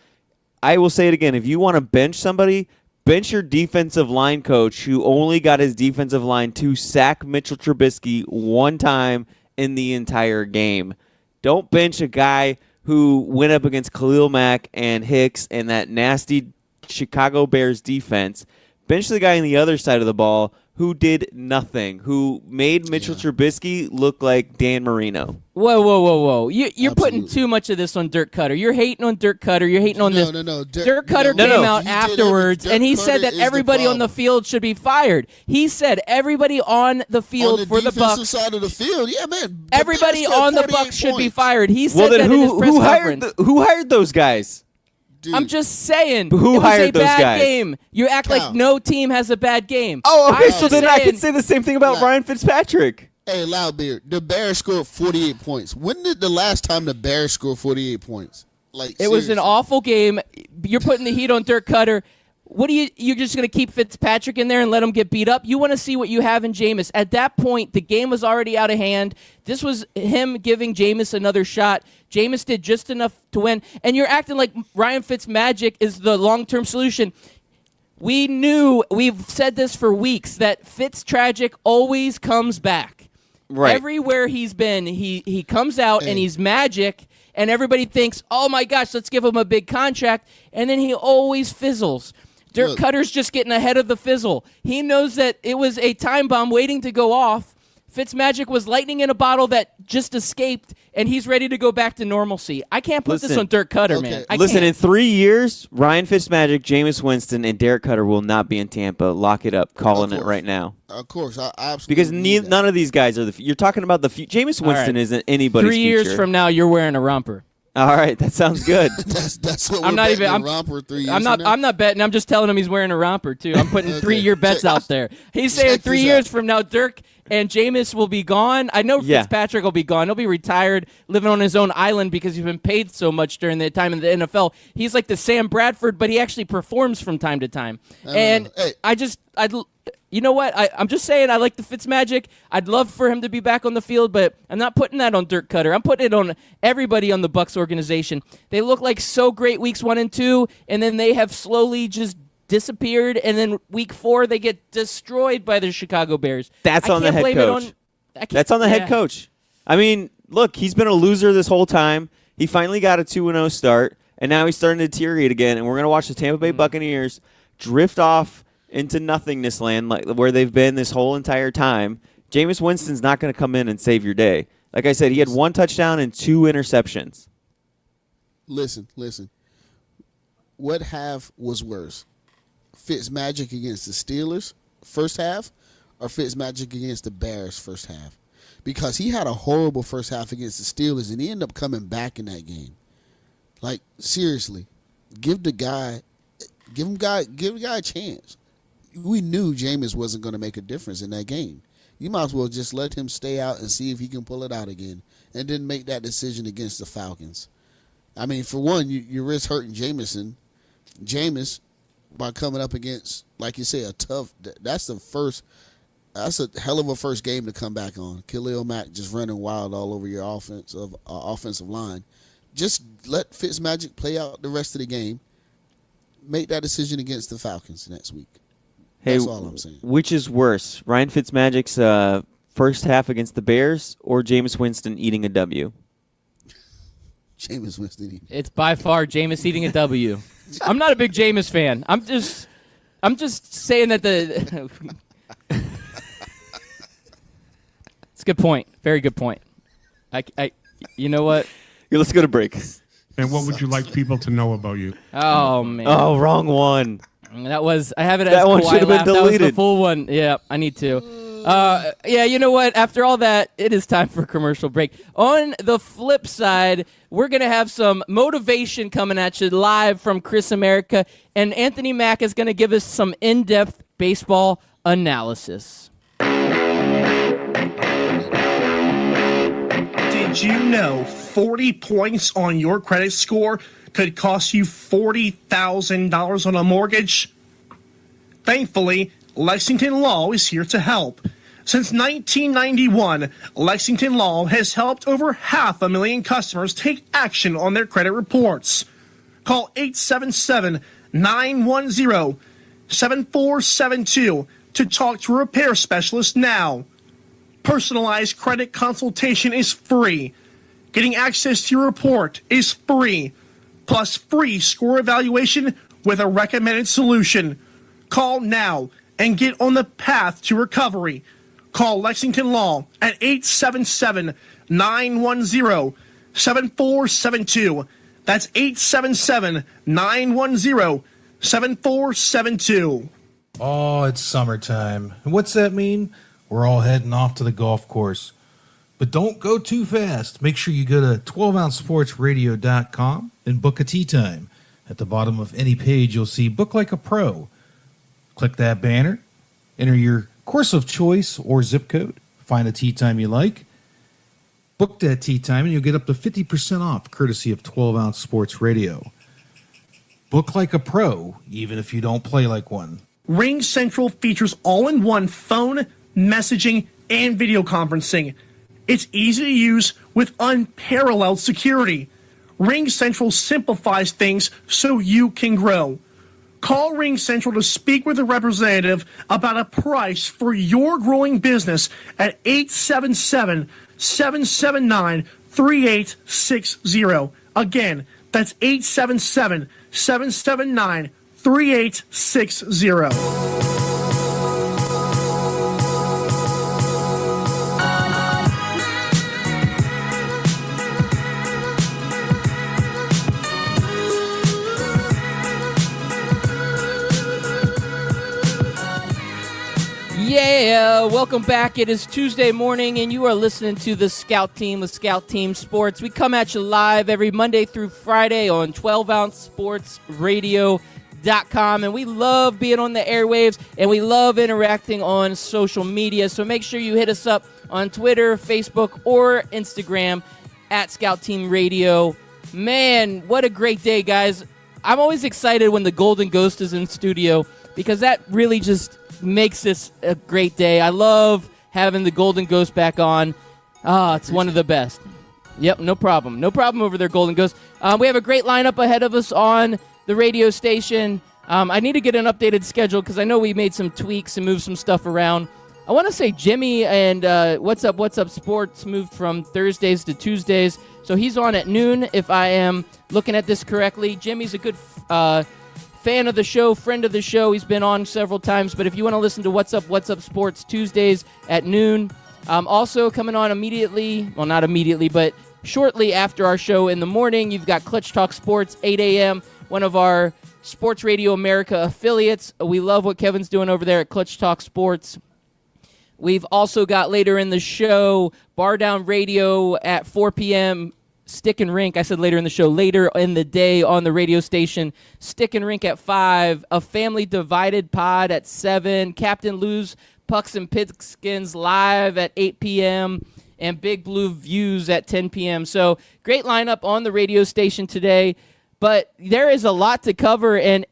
Speaker 2: I will say it again. If you want to bench somebody, bench your defensive line coach who only got his defensive line to sack Mitchell Trubisky one time in the entire game. Don't bench a guy who went up against Khalil Mack and Hicks and that nasty Chicago Bears defense. Bench the guy on the other side of the ball who did nothing, who made Mitchell Trubisky look like Dan Marino.
Speaker 3: Whoa. You're putting
Speaker 5: Absolutely.
Speaker 3: too much of this on Dirk Cutter. You're hating on Dirk Cutter. You're hating on this.
Speaker 5: No.
Speaker 3: Dirk Cutter came out afterwards, and he said that everybody on the field should be fired. He said everybody on the field for the Bucks,
Speaker 5: side of the field, yeah, man. the
Speaker 3: everybody
Speaker 5: Bears scored
Speaker 3: on the
Speaker 5: 48
Speaker 3: Bucks should be
Speaker 5: points.
Speaker 3: fired. He said
Speaker 2: Well, then
Speaker 3: that in his press conference.
Speaker 2: who hired those guys?
Speaker 5: Dude,
Speaker 3: I'm just saying.
Speaker 2: Who
Speaker 3: it was
Speaker 2: hired
Speaker 3: a
Speaker 2: those
Speaker 3: bad
Speaker 2: guys?
Speaker 3: game. You act like
Speaker 5: Cal.
Speaker 3: no team has a bad game.
Speaker 2: Oh, okay.
Speaker 3: I'm
Speaker 2: So
Speaker 3: just
Speaker 2: then I
Speaker 3: saying-
Speaker 2: can say the same thing about
Speaker 5: Right.
Speaker 2: Ryan Fitzpatrick.
Speaker 5: Hey, Loudbeard, the Bears scored 48 points. When did the last time the Bears scored 48 points? Like
Speaker 3: It was an
Speaker 5: seriously.
Speaker 3: awful game. You're putting the heat on Dirk Cutter. What do you're just going to keep Fitzpatrick in there and let him get beat up? You want to see what you have in Jameis. At that point, the game was already out of hand. This was him giving Jameis another shot. Jameis did just enough to win. And you're acting like Ryan Fitzmagic is the long-term solution. We've said this for weeks, that Fitztragic always comes back.
Speaker 2: Right.
Speaker 3: Everywhere he's been, he comes out and he's magic, and everybody thinks, oh my gosh, let's give him a big contract, and then he always fizzles. Dirk
Speaker 5: Look.
Speaker 3: Cutter's just getting ahead of the fizzle. He knows that it was a time bomb waiting to go off. Fitzmagic was lightning in a bottle that just escaped, and he's ready to go back to normalcy. I can't put this
Speaker 2: Listen.
Speaker 3: on Dirk Cutter,
Speaker 5: Okay.
Speaker 3: man. I
Speaker 2: Listen,
Speaker 3: can't.
Speaker 2: in 3 years, Ryan Fitzmagic, Jameis Winston, and Derek Cutter will not be in Tampa. Lock it up. Calling it
Speaker 5: course.
Speaker 2: right now.
Speaker 5: Of course, I absolutely
Speaker 2: Because
Speaker 5: believe that.
Speaker 2: none of these guys are the. You're talking about the. Jameis Winston
Speaker 3: right.
Speaker 2: isn't anybody's
Speaker 3: 3 years
Speaker 2: future.
Speaker 3: from now, you're wearing a romper.
Speaker 2: All right, that sounds good.
Speaker 5: That's what
Speaker 3: I'm
Speaker 5: we're
Speaker 3: not
Speaker 5: betting
Speaker 3: even.
Speaker 5: on romper 3 years
Speaker 3: I'm not.
Speaker 5: from now?
Speaker 3: I'm not betting. I'm just telling him he's wearing a romper too. I'm putting
Speaker 5: Okay.
Speaker 3: 3-year bets
Speaker 5: Check-
Speaker 3: out there. He's saying
Speaker 5: check
Speaker 3: 3
Speaker 5: this
Speaker 3: years
Speaker 5: out.
Speaker 3: from now, Dirk and Jameis will be gone. I know
Speaker 2: Yeah.
Speaker 3: Fitzpatrick will be gone. He'll be retired, living on his own island because he's been paid so much during the time in the NFL. He's like the Sam Bradford, but he actually performs from time to time. And
Speaker 5: Hey.
Speaker 3: you know what? I'm just saying I like the Fitzmagic. I'd love for him to be back on the field, but I'm not putting that on Dirk Cutter. I'm putting it on everybody on the Bucks organization. They look like so great weeks 1 and 2, and then they have slowly just disappeared, and then week 4 they get destroyed by the Chicago Bears.
Speaker 2: That's
Speaker 3: I
Speaker 2: on the
Speaker 3: can't
Speaker 2: head
Speaker 3: blame it
Speaker 2: coach.
Speaker 3: I can't-
Speaker 2: That's on the
Speaker 3: yeah.
Speaker 2: head coach. I mean, look, he's been a loser this whole time. He finally got a 2-0 start, and now he's starting to deteriorate again. And we're going to watch the Tampa Bay Buccaneers drift off into nothingness land, like where they've been this whole entire time. Jameis Winston's not going to come in and save your day. Like I said, he had 1 touchdown and 2 interceptions.
Speaker 5: Listen. What half was worse? Fitzmagic against the Steelers first half or Fitzmagic against the Bears first half? Because he had a horrible first half against the Steelers, and he ended up coming back in that game. Like, seriously, give the guy a chance. We knew Jameis wasn't going to make a difference in that game. You might as well just let him stay out and see if he can pull it out again, and then make that decision against the Falcons. I mean, for one, you risk hurting Jameis by coming up against, like you say, a tough. That's a hell of a first game to come back on. Khalil Mack just running wild all over your offensive line. Just let Fitzmagic play out the rest of the game. Make that decision against the Falcons next week.
Speaker 2: Hey,
Speaker 5: That's all I'm saying.
Speaker 2: which is worse, Ryan Fitzmagic's first half against the Bears or Jameis Winston eating a W?
Speaker 5: Jameis Winston.
Speaker 3: It's by far Jameis eating a W. I'm not a big Jameis fan. I'm just saying that the. It's a good point. Very good point. You know what?
Speaker 2: Here, let's go to break.
Speaker 8: And what would you like people to know about you?
Speaker 3: Oh man.
Speaker 2: Oh, wrong one.
Speaker 3: That was I have it as
Speaker 2: That one
Speaker 3: Kawhi
Speaker 2: should have been
Speaker 3: laugh. That was the
Speaker 2: deleted.
Speaker 3: full one. Yeah, I need to. Yeah, you know what? After all that, it is time for a commercial break. On the flip side, we're gonna have some motivation coming at you live from Chris America, and Anthony Mack is gonna give us some in-depth baseball analysis.
Speaker 9: Did you know 40 points on your credit score could cost you $40,000 on a mortgage? Thankfully, Lexington Law is here to help. Since 1991, Lexington Law has helped over 500,000 customers take action on their credit reports. Call 877-910-7472 to talk to a repair specialist now. Personalized credit consultation is free. Getting access to your report is free. Plus free score evaluation with a recommended solution. Call now and get on the path to recovery. Call Lexington Law at 877-910-7472. That's 877-910-7472.
Speaker 10: Oh, it's summertime. And what's that mean? We're all heading off to the golf course. But don't go too fast. Make sure you go to 12ouncesportsradio.com and book a tee time. At the bottom of any page, you'll see Book Like a Pro. Click that banner, enter your course of choice or zip code, find a tee time you like, book that tee time, and you'll get up to 50% off, courtesy of 12-Ounce Sports Radio. Book like a pro, even if you don't play like one.
Speaker 9: Ring Central features all-in-one phone, messaging, and video conferencing. It's easy to use with unparalleled security. Ring Central simplifies things so you can grow. Call Ring Central to speak with a representative about a price for your growing business at 877-779-3860. Again, that's 877-779-3860.
Speaker 3: Yeah, welcome back. It is Tuesday morning, and you are listening to the Scout Team with Scout Team Sports. We come at you live every Monday through Friday on 12ouncesportsradio.com, and we love being on the airwaves, and we love interacting on social media. So make sure you hit us up on Twitter, Facebook, or Instagram at Scout Team Radio. Man, what a great day, guys. I'm always excited when the Golden Ghost is in studio because that really just makes this a great day. I love having the Golden Ghost back on. It's one of the best. Yep, no problem. No problem over there, Golden Ghost. We have a great lineup ahead of us on the radio station. I need to get an updated schedule because I know we made some tweaks and moved some stuff around. I want to say Jimmy and What's Up Sports moved from Thursdays to Tuesdays. So he's on at noon, if I am looking at this correctly. Jimmy's a good fan of the show, friend of the show. He's been on several times. But if you want to listen to What's Up Sports Tuesdays at noon. Also coming on immediately, well, not immediately, but shortly after our show in the morning, you've got Clutch Talk Sports, 8 a.m., one of our Sports Radio America affiliates. We love what Kevin's doing over there at Clutch Talk Sports. We've also got later in the show, Bar Down Radio at 4 p.m., Stick and Rink. I said later in the show, later in the day on the radio station. Stick and Rink at 5, A Family Divided Pod at 7, Captain Lou's Pucks and Pigskins live at 8 p.m., and Big Blue Views at 10 p.m. So great lineup on the radio station today, but there is a lot to cover, and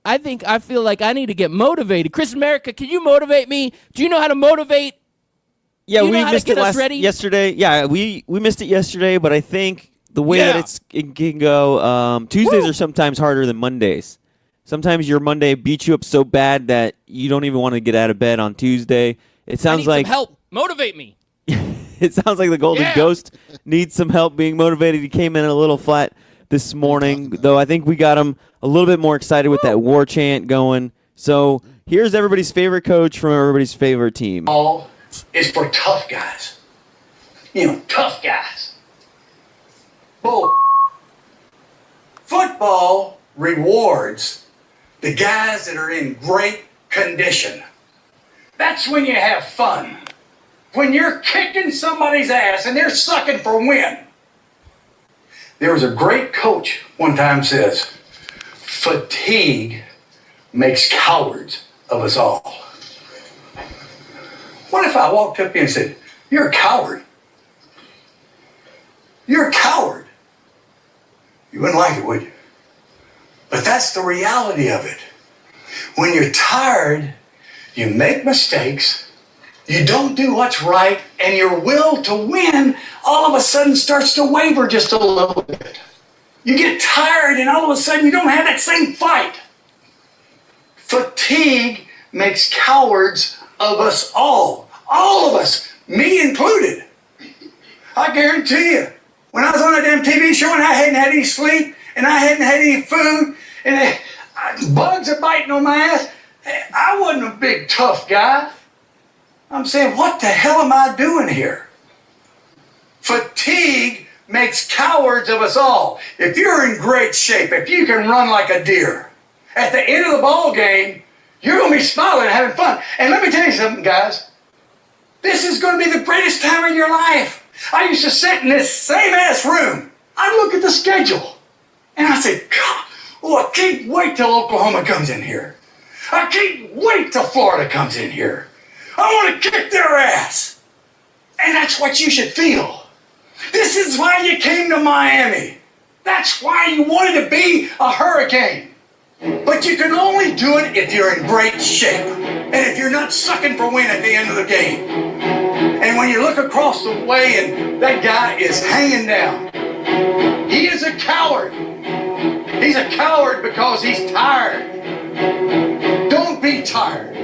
Speaker 3: I feel like I need to get motivated. Chris America, can you motivate me? Do you know how to motivate?
Speaker 2: Yeah, we missed it yesterday. Yeah, we missed it yesterday, but I think the way that it can go, Tuesdays are sometimes harder than Mondays. Sometimes your Monday beats you up so bad that you don't even want to get out of bed on Tuesday. It sounds like
Speaker 3: some help. Motivate me.
Speaker 2: It sounds like the Golden Ghost needs some help being motivated. He came in a little flat this morning, though I think we got him a little bit more excited with that war chant going. So here's everybody's favorite coach from everybody's favorite team.
Speaker 11: All is for tough guys. You know, tough guys. Bull. Football rewards the guys that are in great condition. That's when you have fun. When you're kicking somebody's ass and they're sucking for win. There was a great coach one time says, fatigue makes cowards of us all. What if I walked up to you and said, you're a coward? You're a coward. You wouldn't like it, would you? But that's the reality of it. When you're tired, you make mistakes, you don't do what's right, and your will to win all of a sudden starts to waver just a little bit. You get tired, and all of a sudden you don't have that same fight. Fatigue makes cowards of us all. All of us, me included. I guarantee you, when I was on that damn TV show and I hadn't had any sleep, and I hadn't had any food, and bugs are biting on my ass, I wasn't a big tough guy. I'm saying, what the hell am I doing here? Fatigue makes cowards of us all. If you're in great shape, if you can run like a deer, at the end of the ball game, you're going to be smiling and having fun. And let me tell you something, guys. This is going to be the greatest time of your life. I used to sit in this same ass room. I'd look at the schedule. And I said, God, oh, I can't wait till Oklahoma comes in here. I can't wait till Florida comes in here. I want to kick their ass. And that's what you should feel. This is why you came to Miami. That's why you wanted to be a Hurricane. But you can only do it if you're in great shape. And if you're not sucking for win at the end of the game. And when you look across the way and that guy is hanging down, he is a coward. He's a coward because he's tired. Don't be tired.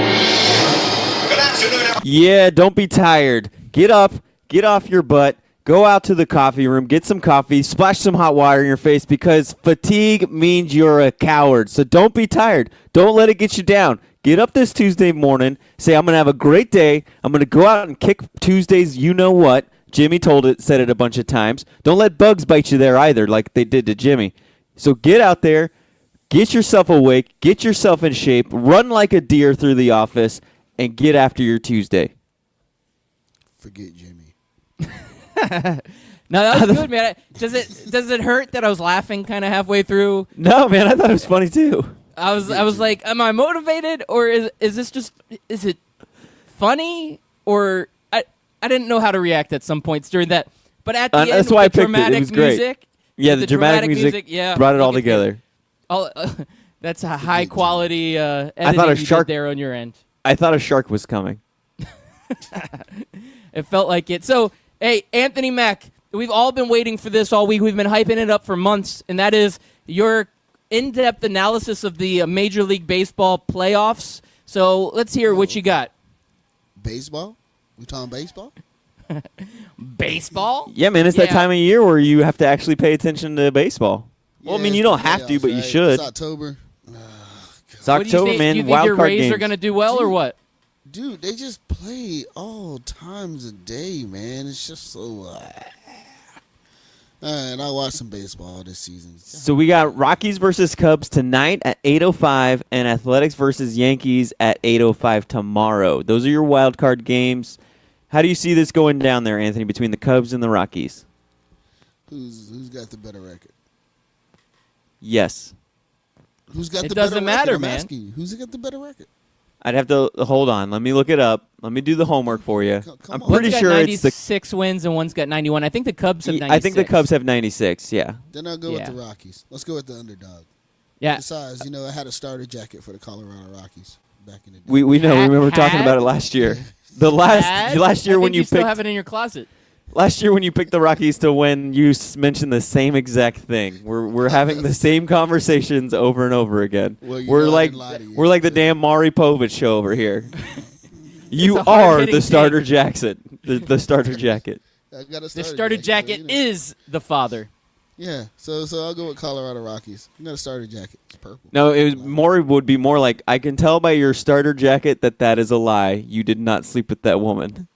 Speaker 11: Good afternoon.
Speaker 2: Yeah, don't be tired. Get up, get off your butt, go out to the coffee room, get some coffee, splash some hot water in your face because fatigue means you're a coward. So don't be tired. Don't let it get you down. Get up this Tuesday morning, say, I'm going to have a great day. I'm going to go out and kick Tuesdays you-know-what. Jimmy said it a bunch of times. Don't let bugs bite you there either like they did to Jimmy. So get out there, get yourself awake, get yourself in shape, run like a deer through the office, and get after your Tuesday.
Speaker 5: Forget Jimmy.
Speaker 3: No, that was good, man. Does it hurt that I was laughing kind of halfway through?
Speaker 2: No, man, I thought it was funny too.
Speaker 3: I was like, am I motivated or is it funny or I didn't know how to react at some points during that. But at the end,
Speaker 2: that's why I
Speaker 3: with the
Speaker 2: picked it. It
Speaker 3: dramatic
Speaker 2: was great.
Speaker 3: music,
Speaker 2: Yeah, the dramatic music
Speaker 3: yeah,
Speaker 2: brought it all
Speaker 3: you could hear-
Speaker 2: together.
Speaker 3: That's a high quality editing
Speaker 2: thought a
Speaker 3: you
Speaker 2: shark-
Speaker 3: did there on your end.
Speaker 2: I thought a shark was coming.
Speaker 3: It felt like it. So, hey, Anthony Mack, we've all been waiting for this all week. We've been hyping it up for months, and that is your in-depth analysis of the Major League Baseball playoffs. So let's hear what you got.
Speaker 5: Baseball? We talking baseball?
Speaker 3: Baseball?
Speaker 2: Yeah, man, it's that
Speaker 3: Yeah.
Speaker 2: time of year where you have to actually pay attention to baseball. Well, I mean,
Speaker 5: Yeah,
Speaker 2: you don't
Speaker 5: it's the
Speaker 2: have to,
Speaker 5: playoffs,
Speaker 2: but you
Speaker 5: right?
Speaker 2: should.
Speaker 5: It's October.
Speaker 2: It's
Speaker 3: What do you
Speaker 2: October,
Speaker 3: think?
Speaker 2: man.
Speaker 3: Do you think
Speaker 2: Wild
Speaker 3: your
Speaker 2: card
Speaker 3: Rays
Speaker 2: games.
Speaker 3: are going to do well or what?
Speaker 5: Dude, they just play all times of day, man. It's just so... and I watched some baseball this season.
Speaker 2: So we got Rockies versus Cubs tonight at 8:05 and Athletics versus Yankees at 8:05 tomorrow. Those are your wild card games. How do you see this going down there, Anthony, between the Cubs and the Rockies?
Speaker 5: Who's got the better record?
Speaker 2: Yes.
Speaker 5: Who's got
Speaker 3: It
Speaker 5: the
Speaker 3: doesn't
Speaker 5: better
Speaker 3: matter,
Speaker 5: record? I'm
Speaker 3: man.
Speaker 5: asking you. Who's got the better record?
Speaker 2: I'd have to hold on. Let me look it up. Let me do the homework for you.
Speaker 5: Come
Speaker 2: I'm
Speaker 5: on.
Speaker 2: pretty
Speaker 3: One's got
Speaker 2: sure it's the.
Speaker 3: 96 wins and one's got 91. I think the Cubs have 96.
Speaker 2: I think the Cubs have 96. Yeah.
Speaker 5: Then I'll go
Speaker 3: Yeah.
Speaker 5: with the Rockies. Let's go with the underdog.
Speaker 3: Yeah.
Speaker 5: Besides, I had a starter jacket for the Colorado Rockies back in the day.
Speaker 2: We know. We remember talking
Speaker 3: Had?
Speaker 2: about it last year. The last year
Speaker 3: I
Speaker 2: when
Speaker 3: think
Speaker 2: you
Speaker 3: still
Speaker 2: picked
Speaker 3: have it in your closet.
Speaker 2: last year when you picked the Rockies to win, you mentioned the same exact thing. We're having the same conversations over and over again.
Speaker 5: Well,
Speaker 2: we're
Speaker 5: I
Speaker 2: like
Speaker 5: didn't lie to you.
Speaker 2: we're like the damn Maury Povich show over here. You
Speaker 3: a
Speaker 2: are
Speaker 3: hard-hitting
Speaker 2: the starter
Speaker 3: take.
Speaker 2: jacket. The starter jacket.
Speaker 5: I got a
Speaker 3: The starter jacket
Speaker 5: so,
Speaker 3: is the father.
Speaker 5: Yeah, so I'll go with Colorado Rockies. I got a starter jacket. It's purple.
Speaker 2: No, Maury would be more like, I can tell by your starter jacket that is a lie. You did not sleep with that woman.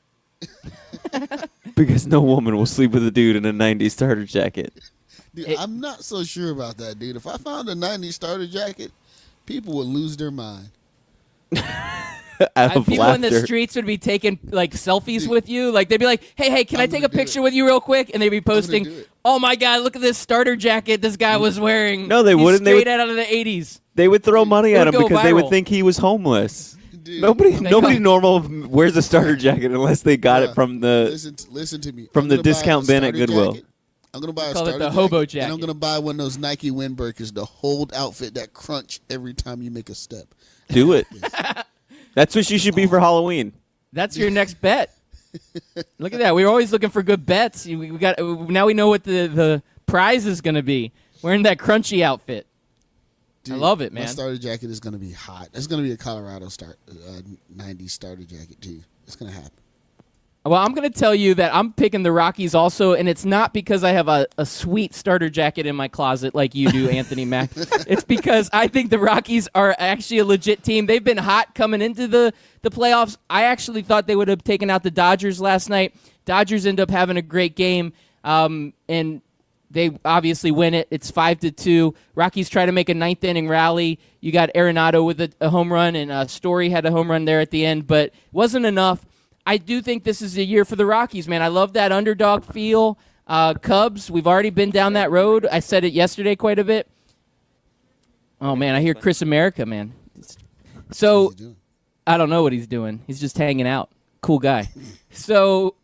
Speaker 2: Because no woman will sleep with a dude in a 90s starter jacket.
Speaker 5: Dude, I'm not so sure about that, dude. If I found a 90s starter jacket, people would lose their mind.
Speaker 2: Out of
Speaker 3: People in the
Speaker 2: laughter.
Speaker 3: streets would be taking like selfies with you. Like they'd be like, "Hey, can I
Speaker 5: I'm
Speaker 3: take
Speaker 5: gonna
Speaker 3: a
Speaker 5: do
Speaker 3: picture
Speaker 5: it.
Speaker 3: with you real quick?" And they'd be posting,
Speaker 5: do it.
Speaker 3: "Oh my God, look at this starter jacket this guy was wearing."
Speaker 2: No, they
Speaker 3: He's
Speaker 2: wouldn't. They
Speaker 3: Straight
Speaker 2: would-
Speaker 3: out of the '80s.
Speaker 2: They would throw money
Speaker 3: It
Speaker 2: at
Speaker 3: would
Speaker 2: him
Speaker 3: go
Speaker 2: because they would
Speaker 3: viral.
Speaker 2: think he was homeless.
Speaker 5: Dude,
Speaker 2: Nobody
Speaker 3: They
Speaker 2: nobody
Speaker 3: go-
Speaker 2: normal wears a starter jacket unless they got it
Speaker 5: Bruh,
Speaker 2: from the.
Speaker 5: listen to me.
Speaker 2: from
Speaker 5: I'm
Speaker 2: the
Speaker 5: gonna buy
Speaker 2: discount
Speaker 5: a
Speaker 2: bin at
Speaker 5: starter
Speaker 2: Goodwill.
Speaker 5: jacket. I'm gonna buy a
Speaker 3: Call it
Speaker 5: starter
Speaker 3: the hobo
Speaker 5: and
Speaker 3: jacket.
Speaker 5: I'm gonna buy one of those Nike windbreakers, the hold outfit that crunch every time you make a step.
Speaker 2: Do it. That's what you should be for Halloween.
Speaker 3: That's your next bet. Look at that. We were always looking for good bets. We got now. We know what the prize is going to be. Wearing that crunchy outfit.
Speaker 5: Dude,
Speaker 3: I love it,
Speaker 5: My
Speaker 3: man.
Speaker 5: starter jacket is gonna be hot. It's gonna be a Colorado 90s starter jacket too. It's gonna happen.
Speaker 3: Well, I'm going to tell you that I'm picking the Rockies also, and it's not because I have a sweet starter jacket in my closet like you do, Anthony Mack. It's because I think the Rockies are actually a legit team. They've been hot coming into the playoffs. I actually thought they would have taken out the Dodgers last night. Dodgers end up having a great game, and they obviously win it. It's 5-2. Rockies try to make a ninth-inning rally. You got Arenado with a home run, and Story had a home run there at the end, but it wasn't enough. I do think this is a year for the Rockies, man. I love that underdog feel. Cubs, we've already been down that road. I said it yesterday quite a bit. Oh, man, I hear Chris America, man. So, I don't know what he's doing. He's just hanging out. Cool guy. So,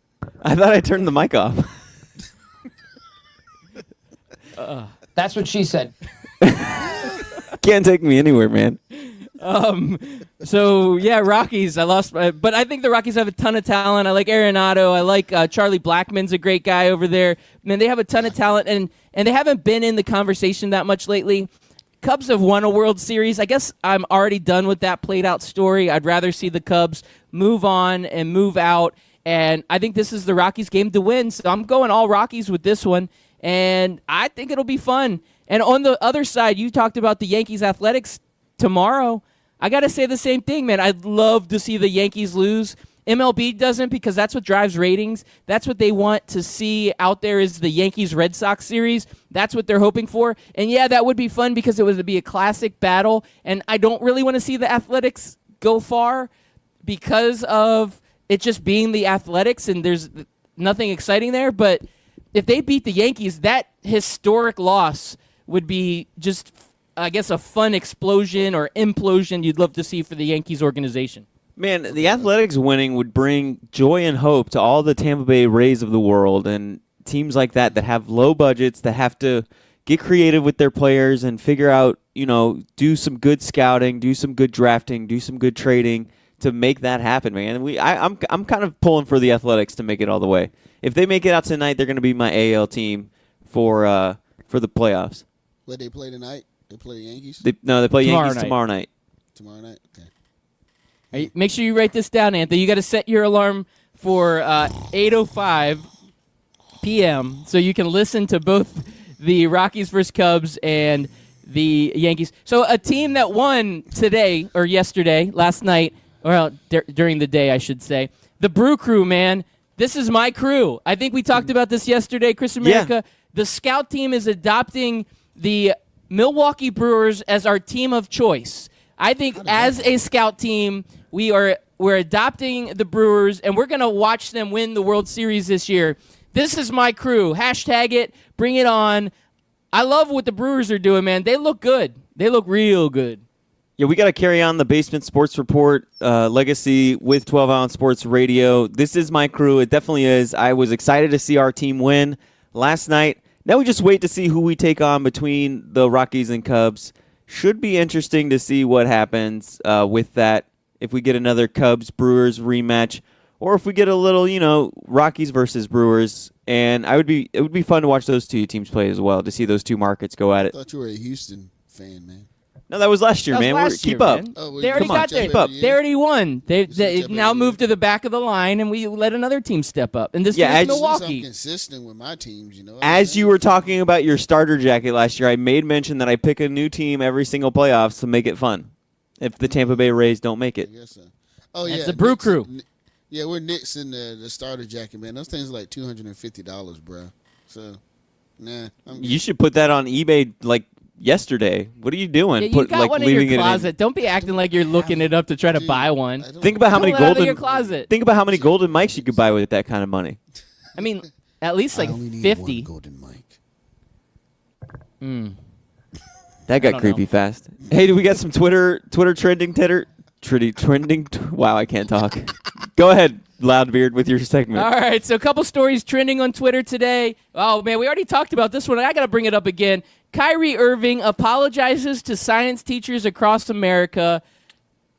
Speaker 2: I thought I turned the mic off.
Speaker 12: That's what she said.
Speaker 2: Can't take me anywhere, man.
Speaker 3: So yeah, Rockies. I lost, but I think the Rockies have a ton of talent. I like Arenado. I like Charlie Blackmon's a great guy over there. Man, they have a ton of talent, and they haven't been in the conversation that much lately. Cubs have won a World Series. I guess I'm already done with that played out story. I'd rather see the Cubs move on and move out. And I think this is the Rockies' game to win. So I'm going all Rockies with this one, and I think it'll be fun. And on the other side, you talked about the Yankees Athletics tomorrow. I got to say the same thing, man. I'd love to see the Yankees lose. MLB doesn't, because that's what drives ratings. That's what they want to see out there is the Yankees-Red Sox series. That's what they're hoping for. And, yeah, that would be fun because it would be a classic battle. And I don't really want to see the Athletics go far because of it just being the Athletics and there's nothing exciting there. But if they beat the Yankees, that historic loss would be just – I guess a fun explosion or implosion you'd love to see for the Yankees organization.
Speaker 2: Man, the Athletics winning would bring joy and hope to all the Tampa Bay Rays of the world and teams like that have low budgets, that have to get creative with their players and figure out, do some good scouting, do some good drafting, do some good trading to make that happen, man. I'm kind of pulling for the Athletics to make it all the way. If they make it out tonight, they're going to be my AL team for the playoffs.
Speaker 5: What, they play tonight? They play the Yankees?
Speaker 2: They play Yankees tomorrow night.
Speaker 5: Tomorrow night? Okay.
Speaker 3: Make sure you write this down, Anthony. You got to set your alarm for 8:05 p.m. so you can listen to both the Rockies versus Cubs and the Yankees. So a team that won today or yesterday, last night, or during the day, I should say, the Brew Crew, man. This is my crew. I think we talked about this yesterday, Chris America. Yeah. The scout team is adopting the Milwaukee Brewers as our team of choice. I think as a scout team, we're adopting the Brewers, and we're going to watch them win the World Series this year. This is my crew. Hashtag it. Bring it on. I love what the Brewers are doing, man. They look good. They look real good.
Speaker 2: Yeah, we got to carry on the Basement Sports Report legacy with 12 Ounce Sports Radio. This is my crew. It definitely is. I was excited to see our team win last night. Now we just wait to see who we take on between the Rockies and Cubs. Should be interesting to see what happens with that. If we get another Cubs-Brewers rematch, or if we get a little, Rockies versus Brewers. And it would be fun to watch those two teams play as well, to see those two markets go at it.
Speaker 5: I thought you were a Houston fan, man.
Speaker 2: No, that was last year, man.
Speaker 3: Keep
Speaker 2: up.
Speaker 5: Oh,
Speaker 3: they already got there. They already won. They now moved to the back of the line, and we let another team step up. And this is Milwaukee.
Speaker 5: I'm consistent with my teams,
Speaker 2: As you were talking about your starter jacket last year, I made mention that I pick a new team every single playoffs to make it fun. If the Tampa Bay Rays don't make it.
Speaker 5: I guess so. Oh, yeah.
Speaker 3: It's the Brew Crew.
Speaker 5: Yeah, we're Knicks in the starter jacket, man. Those things are like $250, bro. So, nah.
Speaker 2: You should put that on eBay like yesterday. What are you doing?
Speaker 3: Yeah, you got one in your closet. Don't be acting like you're looking it up to try to buy one.
Speaker 2: Think about how many golden
Speaker 3: in your closet.
Speaker 2: Think about how many golden mics you could buy with that kind of money.
Speaker 3: I mean, at least like 50.
Speaker 5: Golden mic.
Speaker 2: That got creepy fast. Hey, do we got some Twitter trending trending? Wow, I can't talk. Go ahead, Loudbeard, with your segment.
Speaker 3: All right, so a couple stories trending on Twitter today. Oh, man, we already talked about this one. I got to bring it up again. Kyrie Irving apologizes to science teachers across America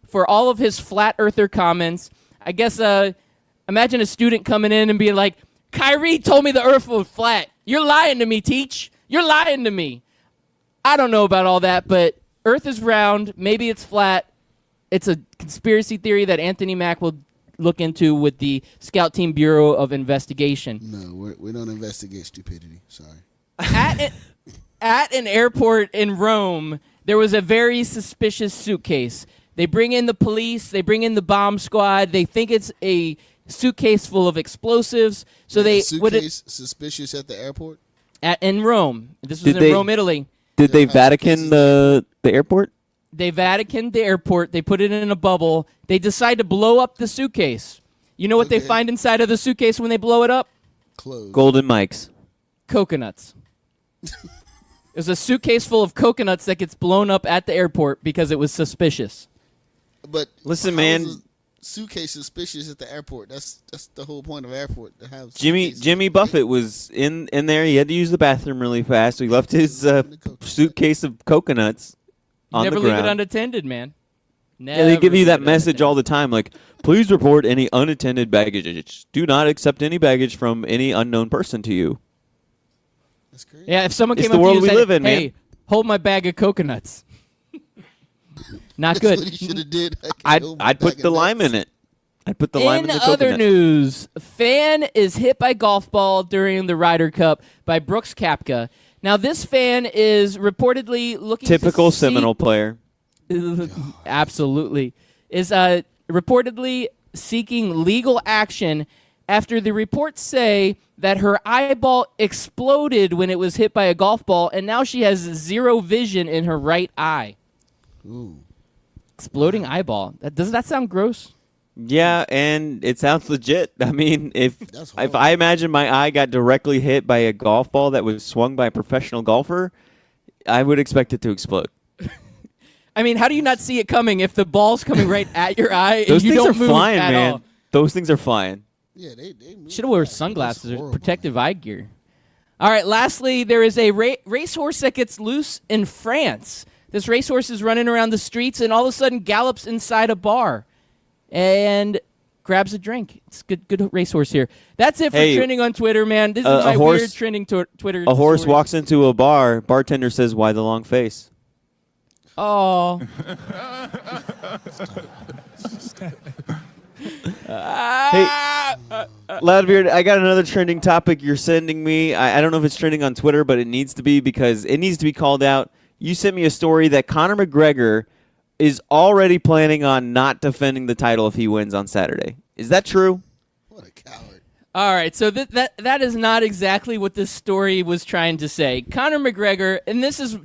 Speaker 3: for all of his flat earther comments. I guess imagine a student coming in and being like, Kyrie told me the earth was flat. You're lying to me, teach. You're lying to me. I don't know about all that, but earth is round. Maybe it's flat. It's a conspiracy theory that Anthony Mack will look into with the Scout Team Bureau of Investigation.
Speaker 5: No, we don't investigate stupidity. Sorry.
Speaker 3: At an airport in Rome, there was a very suspicious suitcase. They bring in the police. They bring in the bomb squad. They think it's a suitcase full of explosives. So they
Speaker 5: suitcase suspicious at the airport.
Speaker 3: In Rome. This was in Rome, Italy.
Speaker 2: Did they Vatican the airport?
Speaker 3: They Vaticaned the airport. They put it in a bubble. They decide to blow up the suitcase. You know what they find inside of the suitcase when they blow it up?
Speaker 5: Clothes.
Speaker 2: Golden Mikes.
Speaker 3: Coconuts. There's a suitcase full of coconuts that gets blown up at the airport because it was suspicious.
Speaker 5: But
Speaker 2: listen,
Speaker 5: how
Speaker 2: man.
Speaker 5: is a suitcase suspicious at the airport. That's the whole point of airport to have.
Speaker 2: Jimmy Buffett was in there. He had to use the bathroom really fast. So he left his suitcase of coconuts on the ground.
Speaker 3: Never leave it unattended, man.
Speaker 2: Yeah, they give you that message all the time, like, please report any unattended baggage. Do not accept any baggage from any unknown person to you.
Speaker 5: That's crazy.
Speaker 3: Yeah, if someone
Speaker 2: It's
Speaker 3: came
Speaker 2: the
Speaker 3: up to
Speaker 2: world
Speaker 3: you
Speaker 2: we
Speaker 3: and
Speaker 2: live
Speaker 3: said,
Speaker 2: in,
Speaker 3: "Hey,
Speaker 2: man."
Speaker 3: hold my bag of coconuts," not good.
Speaker 5: That's what he should have did.
Speaker 2: I'd put the lime in it. I'd put the lime in the coconut.
Speaker 3: other news, a fan is hit by golf ball during the Ryder Cup by Brooks Koepka. Now, this fan is reportedly looking
Speaker 2: Typical
Speaker 3: to
Speaker 2: Seminole player.
Speaker 3: Absolutely. Is reportedly seeking legal action after the reports say that her eyeball exploded when it was hit by a golf ball, and now she has zero vision in her right eye.
Speaker 5: Ooh.
Speaker 3: Exploding eyeball. Does that sound gross?
Speaker 2: Yeah, and it sounds legit. I mean, if I imagine my eye got directly hit by a golf ball that was swung by a professional golfer, I would expect it to explode.
Speaker 3: I mean, how do you not see it coming if the ball's coming right at your eye
Speaker 2: Those
Speaker 3: and you
Speaker 2: things
Speaker 3: don't
Speaker 2: are
Speaker 3: move
Speaker 2: flying,
Speaker 3: at
Speaker 2: man.
Speaker 3: all?
Speaker 2: Those things are flying.
Speaker 5: Yeah, they
Speaker 3: should have worn sunglasses or protective eye gear. All right, lastly, there is a racehorse that gets loose in France. This racehorse is running around the streets and all of a sudden gallops inside a bar and grabs a drink. It's good racehorse here. That's it for trending on Twitter, man. This is my weird trending Twitter.
Speaker 2: A horse
Speaker 3: story.
Speaker 2: walks into a bar. Bartender says, "Why the long face?"
Speaker 3: Oh.
Speaker 2: Hey, Loudbeard, I got another trending topic you're sending me. I don't know if it's trending on Twitter, but it needs to be because it needs to be called out. You sent me a story that Conor McGregor is already planning on not defending the title if he wins on Saturday. Is that true?
Speaker 5: What a coward.
Speaker 3: All right, so that is not exactly what this story was trying to say. Conor McGregor, and this is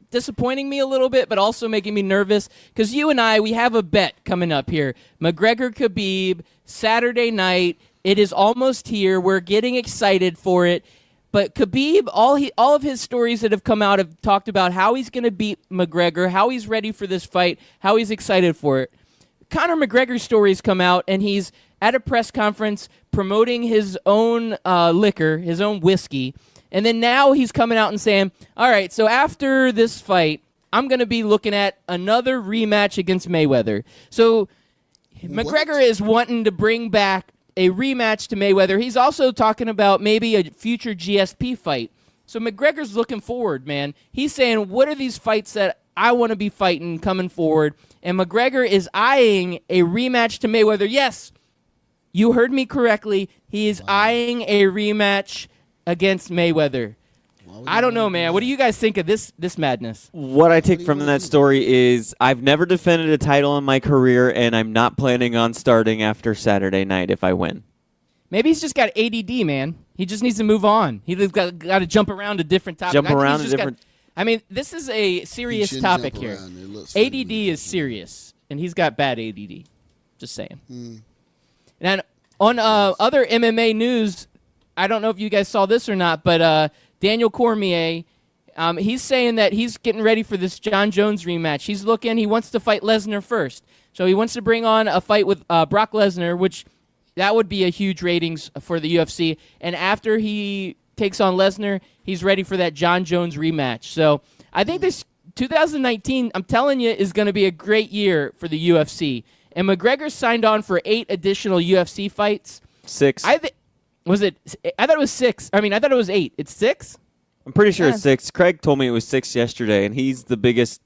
Speaker 3: disappointing me a little bit, but also making me nervous, because you and I, we have a bet coming up here. McGregor-Khabib, Saturday night. It is almost here. We're getting excited for it. But Khabib, all of his stories that have come out have talked about how he's going to beat McGregor, how he's ready for this fight, how he's excited for it. Conor McGregor's stories come out, and he's at a press conference promoting his own liquor, his own whiskey. And then now he's coming out and saying, all right, so after this fight, I'm going to be looking at another rematch against Mayweather. So McGregor is wanting to bring back a rematch to Mayweather. He's also talking about maybe a future GSP fight. So McGregor's looking forward, man. He's saying, what are these fights that I want to be fighting coming forward? And McGregor is eyeing a rematch to Mayweather. Yes, you heard me correctly. He is eyeing a rematch against Mayweather. I don't know, man. What do you guys think of this madness?
Speaker 2: What I take from that story is I've never defended a title in my career, and I'm not planning on starting after Saturday night if I win.
Speaker 3: Maybe he's just got ADD, man. He just needs to move on. He's got to jump around to different topics. I mean, this is a serious topic here. ADD is serious, and he's got bad ADD. Just saying. And on other MMA news, I don't know if you guys saw this or not, but Daniel Cormier, he's saying that he's getting ready for this John Jones rematch. He wants to fight Lesnar first. So he wants to bring on a fight with Brock Lesnar, which that would be a huge ratings for the UFC. And after he takes on Lesnar, he's ready for that John Jones rematch. So I think this 2019, I'm telling you, is going to be a great year for the UFC. And McGregor signed on for 8 additional UFC fights.
Speaker 2: 6.
Speaker 3: I thought it was 6. I thought it was 8. It's 6?
Speaker 2: I'm pretty sure it's 6. Craig told me it was 6 yesterday, and he's the biggest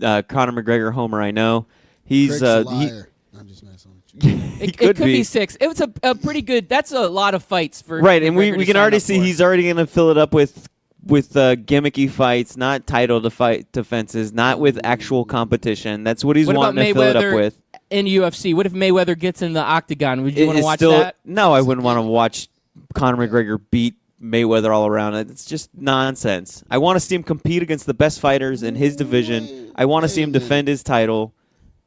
Speaker 2: Conor McGregor homer I know. He's
Speaker 5: Craig's a liar. I'm just messing with
Speaker 3: It could be 6. It was a pretty good. That's a lot of fights for
Speaker 2: Right, and
Speaker 3: McGregor
Speaker 2: we
Speaker 3: to
Speaker 2: can
Speaker 3: sign
Speaker 2: already
Speaker 3: up
Speaker 2: see
Speaker 3: for.
Speaker 2: he's already going to fill it up with gimmicky fights, not title defenses, not with actual competition. That's what he's
Speaker 3: What about
Speaker 2: wanting to fill it up
Speaker 3: Mayweather
Speaker 2: with.
Speaker 3: in UFC? What if Mayweather gets in the octagon? Would you want to
Speaker 2: It's
Speaker 3: watch
Speaker 2: still,
Speaker 3: that?
Speaker 2: No, I wouldn't want to watch Conor McGregor beat Mayweather all around. It's just nonsense. I want to see him compete against the best fighters in his division. I want to see him defend his title,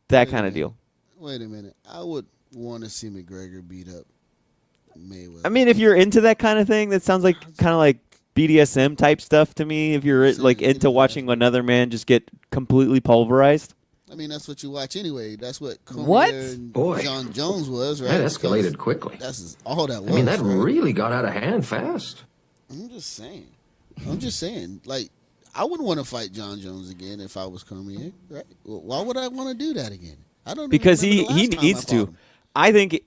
Speaker 2: that kind of deal.
Speaker 5: Wait a minute. I would want to see McGregor beat up Mayweather.
Speaker 2: I mean, if you're into that kind of thing, that sounds like kind of like BDSM type stuff to me. If you're like into watching another man just get completely pulverized.
Speaker 5: I mean, that's what you watch anyway. That's what Cormier
Speaker 3: What?
Speaker 5: and
Speaker 11: Boy.
Speaker 5: John Jones was, right?
Speaker 11: That escalated quickly.
Speaker 5: That's all that was.
Speaker 11: I mean, that
Speaker 5: right?
Speaker 11: really got out of hand fast.
Speaker 5: I'm just saying. Like, I wouldn't want to fight John Jones again if I was Cormier, right? Well, why would I want to do that again? I don't.
Speaker 2: Because
Speaker 5: even
Speaker 2: he
Speaker 5: remember the last time
Speaker 2: needs
Speaker 5: I fought
Speaker 2: to.
Speaker 5: him.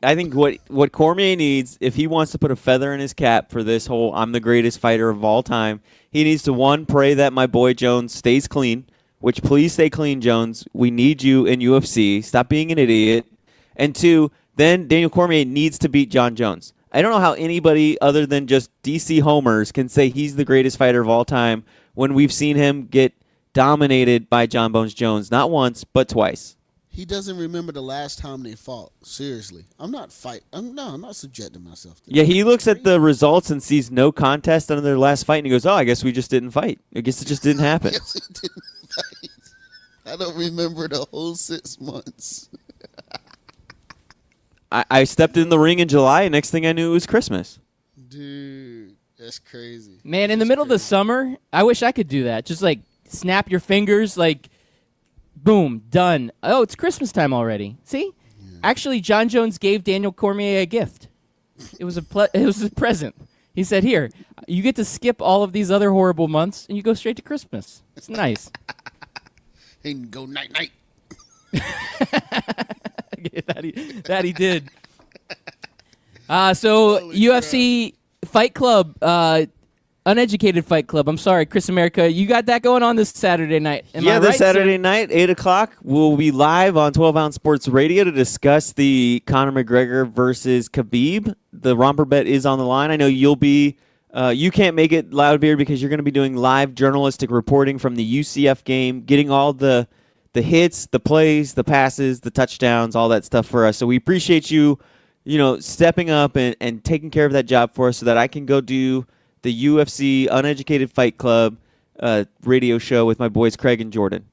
Speaker 2: I think what Cormier needs, if he wants to put a feather in his cap for this whole I'm the greatest fighter of all time, he needs to, one, pray that my boy Jones stays clean, which please stay clean, Jones. We need you in UFC. Stop being an idiot. And two, then Daniel Cormier needs to beat John Jones. I don't know how anybody other than just DC homers can say he's the greatest fighter of all time when we've seen him get dominated by John Bones Jones, not once, but twice.
Speaker 5: He doesn't remember the last time they fought. Seriously, I'm not subjecting myself to
Speaker 2: Yeah,
Speaker 5: that.
Speaker 2: he looks at the results and sees no contest under their last fight, and he goes, "Oh, I guess we just didn't fight. I guess it just didn't happen."
Speaker 5: Yes, he didn't fight. I don't remember the whole 6 months.
Speaker 2: I stepped in the ring in July, and next thing I knew, it was Christmas.
Speaker 5: Dude, that's crazy.
Speaker 3: Man, in the middle of the summer, I wish I could do that. Just like snap your fingers, like boom, done. Oh, it's Christmas time already. See? Yeah. Actually, John Jones gave Daniel Cormier a gift. It was a present. He said, "Here, you get to skip all of these other horrible months, and you go straight to Christmas." It's nice.
Speaker 5: He can go night night.
Speaker 3: that he did. So
Speaker 5: Holy
Speaker 3: UFC Fight Club, Uneducated Fight Club. I'm sorry, Chris America. You got that going on this Saturday night. Am I
Speaker 2: This
Speaker 3: right,
Speaker 2: Saturday
Speaker 3: sir?
Speaker 2: night, 8 o'clock, we'll be live on 12 Ounce Sports Radio to discuss the Conor McGregor versus Khabib. The romper bet is on the line. I know you'll be. You can't make it, Loudbeard, because you're going to be doing live journalistic reporting from the UCF game, getting all the hits, the plays, the passes, the touchdowns, all that stuff for us. So we appreciate you, stepping up and taking care of that job for us so that I can go do the UFC Uneducated Fight Club radio show with my boys Craig and Jordan.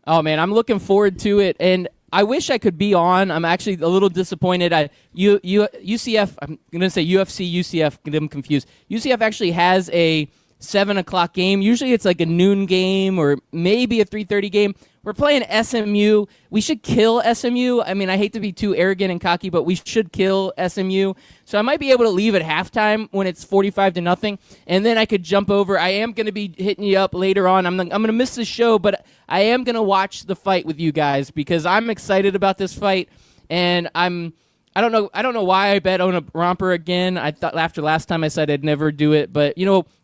Speaker 3: Oh, man, I'm looking forward to it, and I wish I could be on. I'm actually a little disappointed. UCF, I'm going to say UFC, UCF, get them confused. UCF actually has a 7 o'clock game. Usually it's like a noon game or maybe a 3:30 game. We're playing SMU. We should kill SMU. I mean, I hate to be too arrogant and cocky, but we should kill SMU. So I might be able to leave at halftime when it's 45-0, and then I could jump over. I am going to be hitting you up later on. I'm going to miss the show, but I am going to watch the fight with you guys because I'm excited about this fight, and I don't know why I bet on a romper again. I thought after last time I said I'd never do it, but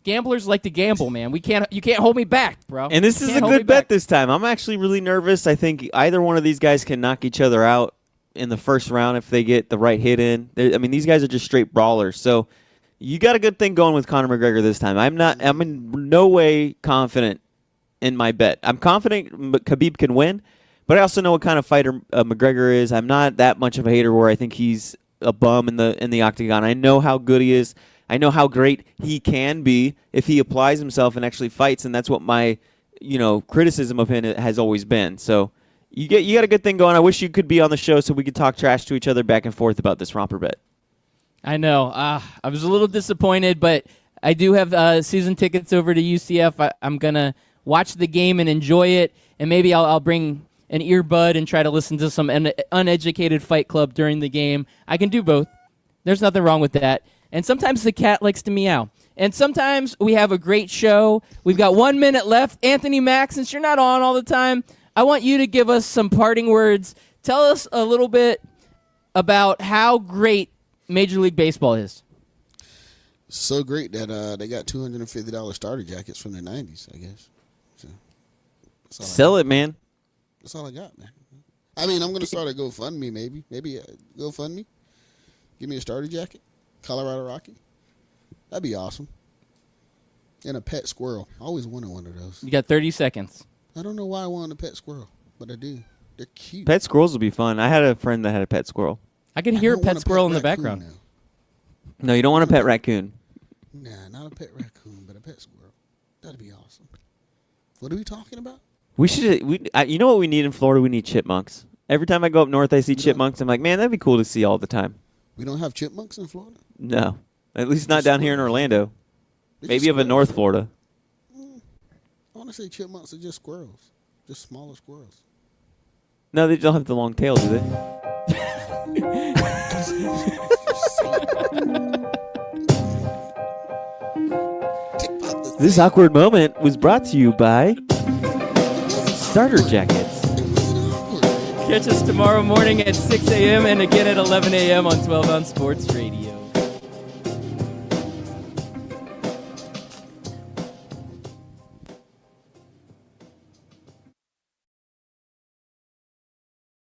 Speaker 3: gamblers like to gamble, man. You can't hold me back, bro.
Speaker 2: And this is a good bet this time. I'm actually really nervous. I think either one of these guys can knock each other out in the first round if they get the right hit in. These guys are just straight brawlers. So you got a good thing going with Conor McGregor this time. I'm in no way confident in my bet. I'm confident Khabib can win. But I also know what kind of fighter McGregor is. I'm not that much of a hater where I think he's a bum in the octagon. I know how good he is. I know how great he can be if he applies himself and actually fights, and that's what my criticism of him has always been. So you got a good thing going. I wish you could be on the show so we could talk trash to each other back and forth about this romper bet.
Speaker 3: I know. I was a little disappointed, but I do have season tickets over to UCF. I'm gonna watch the game and enjoy it, and maybe I'll bring an earbud and try to listen to some Uneducated Fight Club during the game. I can do both. There's nothing wrong with that. And sometimes the cat likes to meow. And sometimes we have a great show. We've got 1 minute left. Anthony Mack, since you're not on all the time, I want you to give us some parting words. Tell us a little bit about how great Major League Baseball is.
Speaker 5: So great that they got $250 starter jackets from the 90s, I guess. So,
Speaker 2: Sell it, man.
Speaker 5: That's all I got, man. I mean, I'm gonna start a GoFundMe. Maybe GoFundMe. Give me a starter jacket, Colorado Rocky. That'd be awesome. And a pet squirrel. I always wanted one of those.
Speaker 3: You got 30 seconds.
Speaker 5: I don't know why I wanted a pet squirrel, but I do. They're cute.
Speaker 2: Pet squirrels would be fun. I had a friend that had a pet squirrel.
Speaker 3: I can hear a
Speaker 5: don't
Speaker 3: pet
Speaker 5: want
Speaker 3: squirrel in the
Speaker 5: raccoon
Speaker 3: background.
Speaker 5: now.
Speaker 2: No, you don't want a pet raccoon.
Speaker 5: Nah, not a pet raccoon, but a pet squirrel. That'd be awesome. What are we talking about?
Speaker 2: We should. You know what we need in Florida? We need chipmunks. Every time I go up north, I see chipmunks. I'm like, man, that'd be cool to see all the time.
Speaker 5: We don't have chipmunks in Florida?
Speaker 2: No, at least not down here in Orlando. Maybe up in North Florida.
Speaker 5: I want to say chipmunks are just squirrels. Just smaller squirrels.
Speaker 2: No, they don't have the long tail, do they? This awkward moment was brought to you by Starter Jackets.
Speaker 3: Catch us tomorrow morning at 6 a.m. and again at 11 a.m. on 12 Ounce Sports Radio.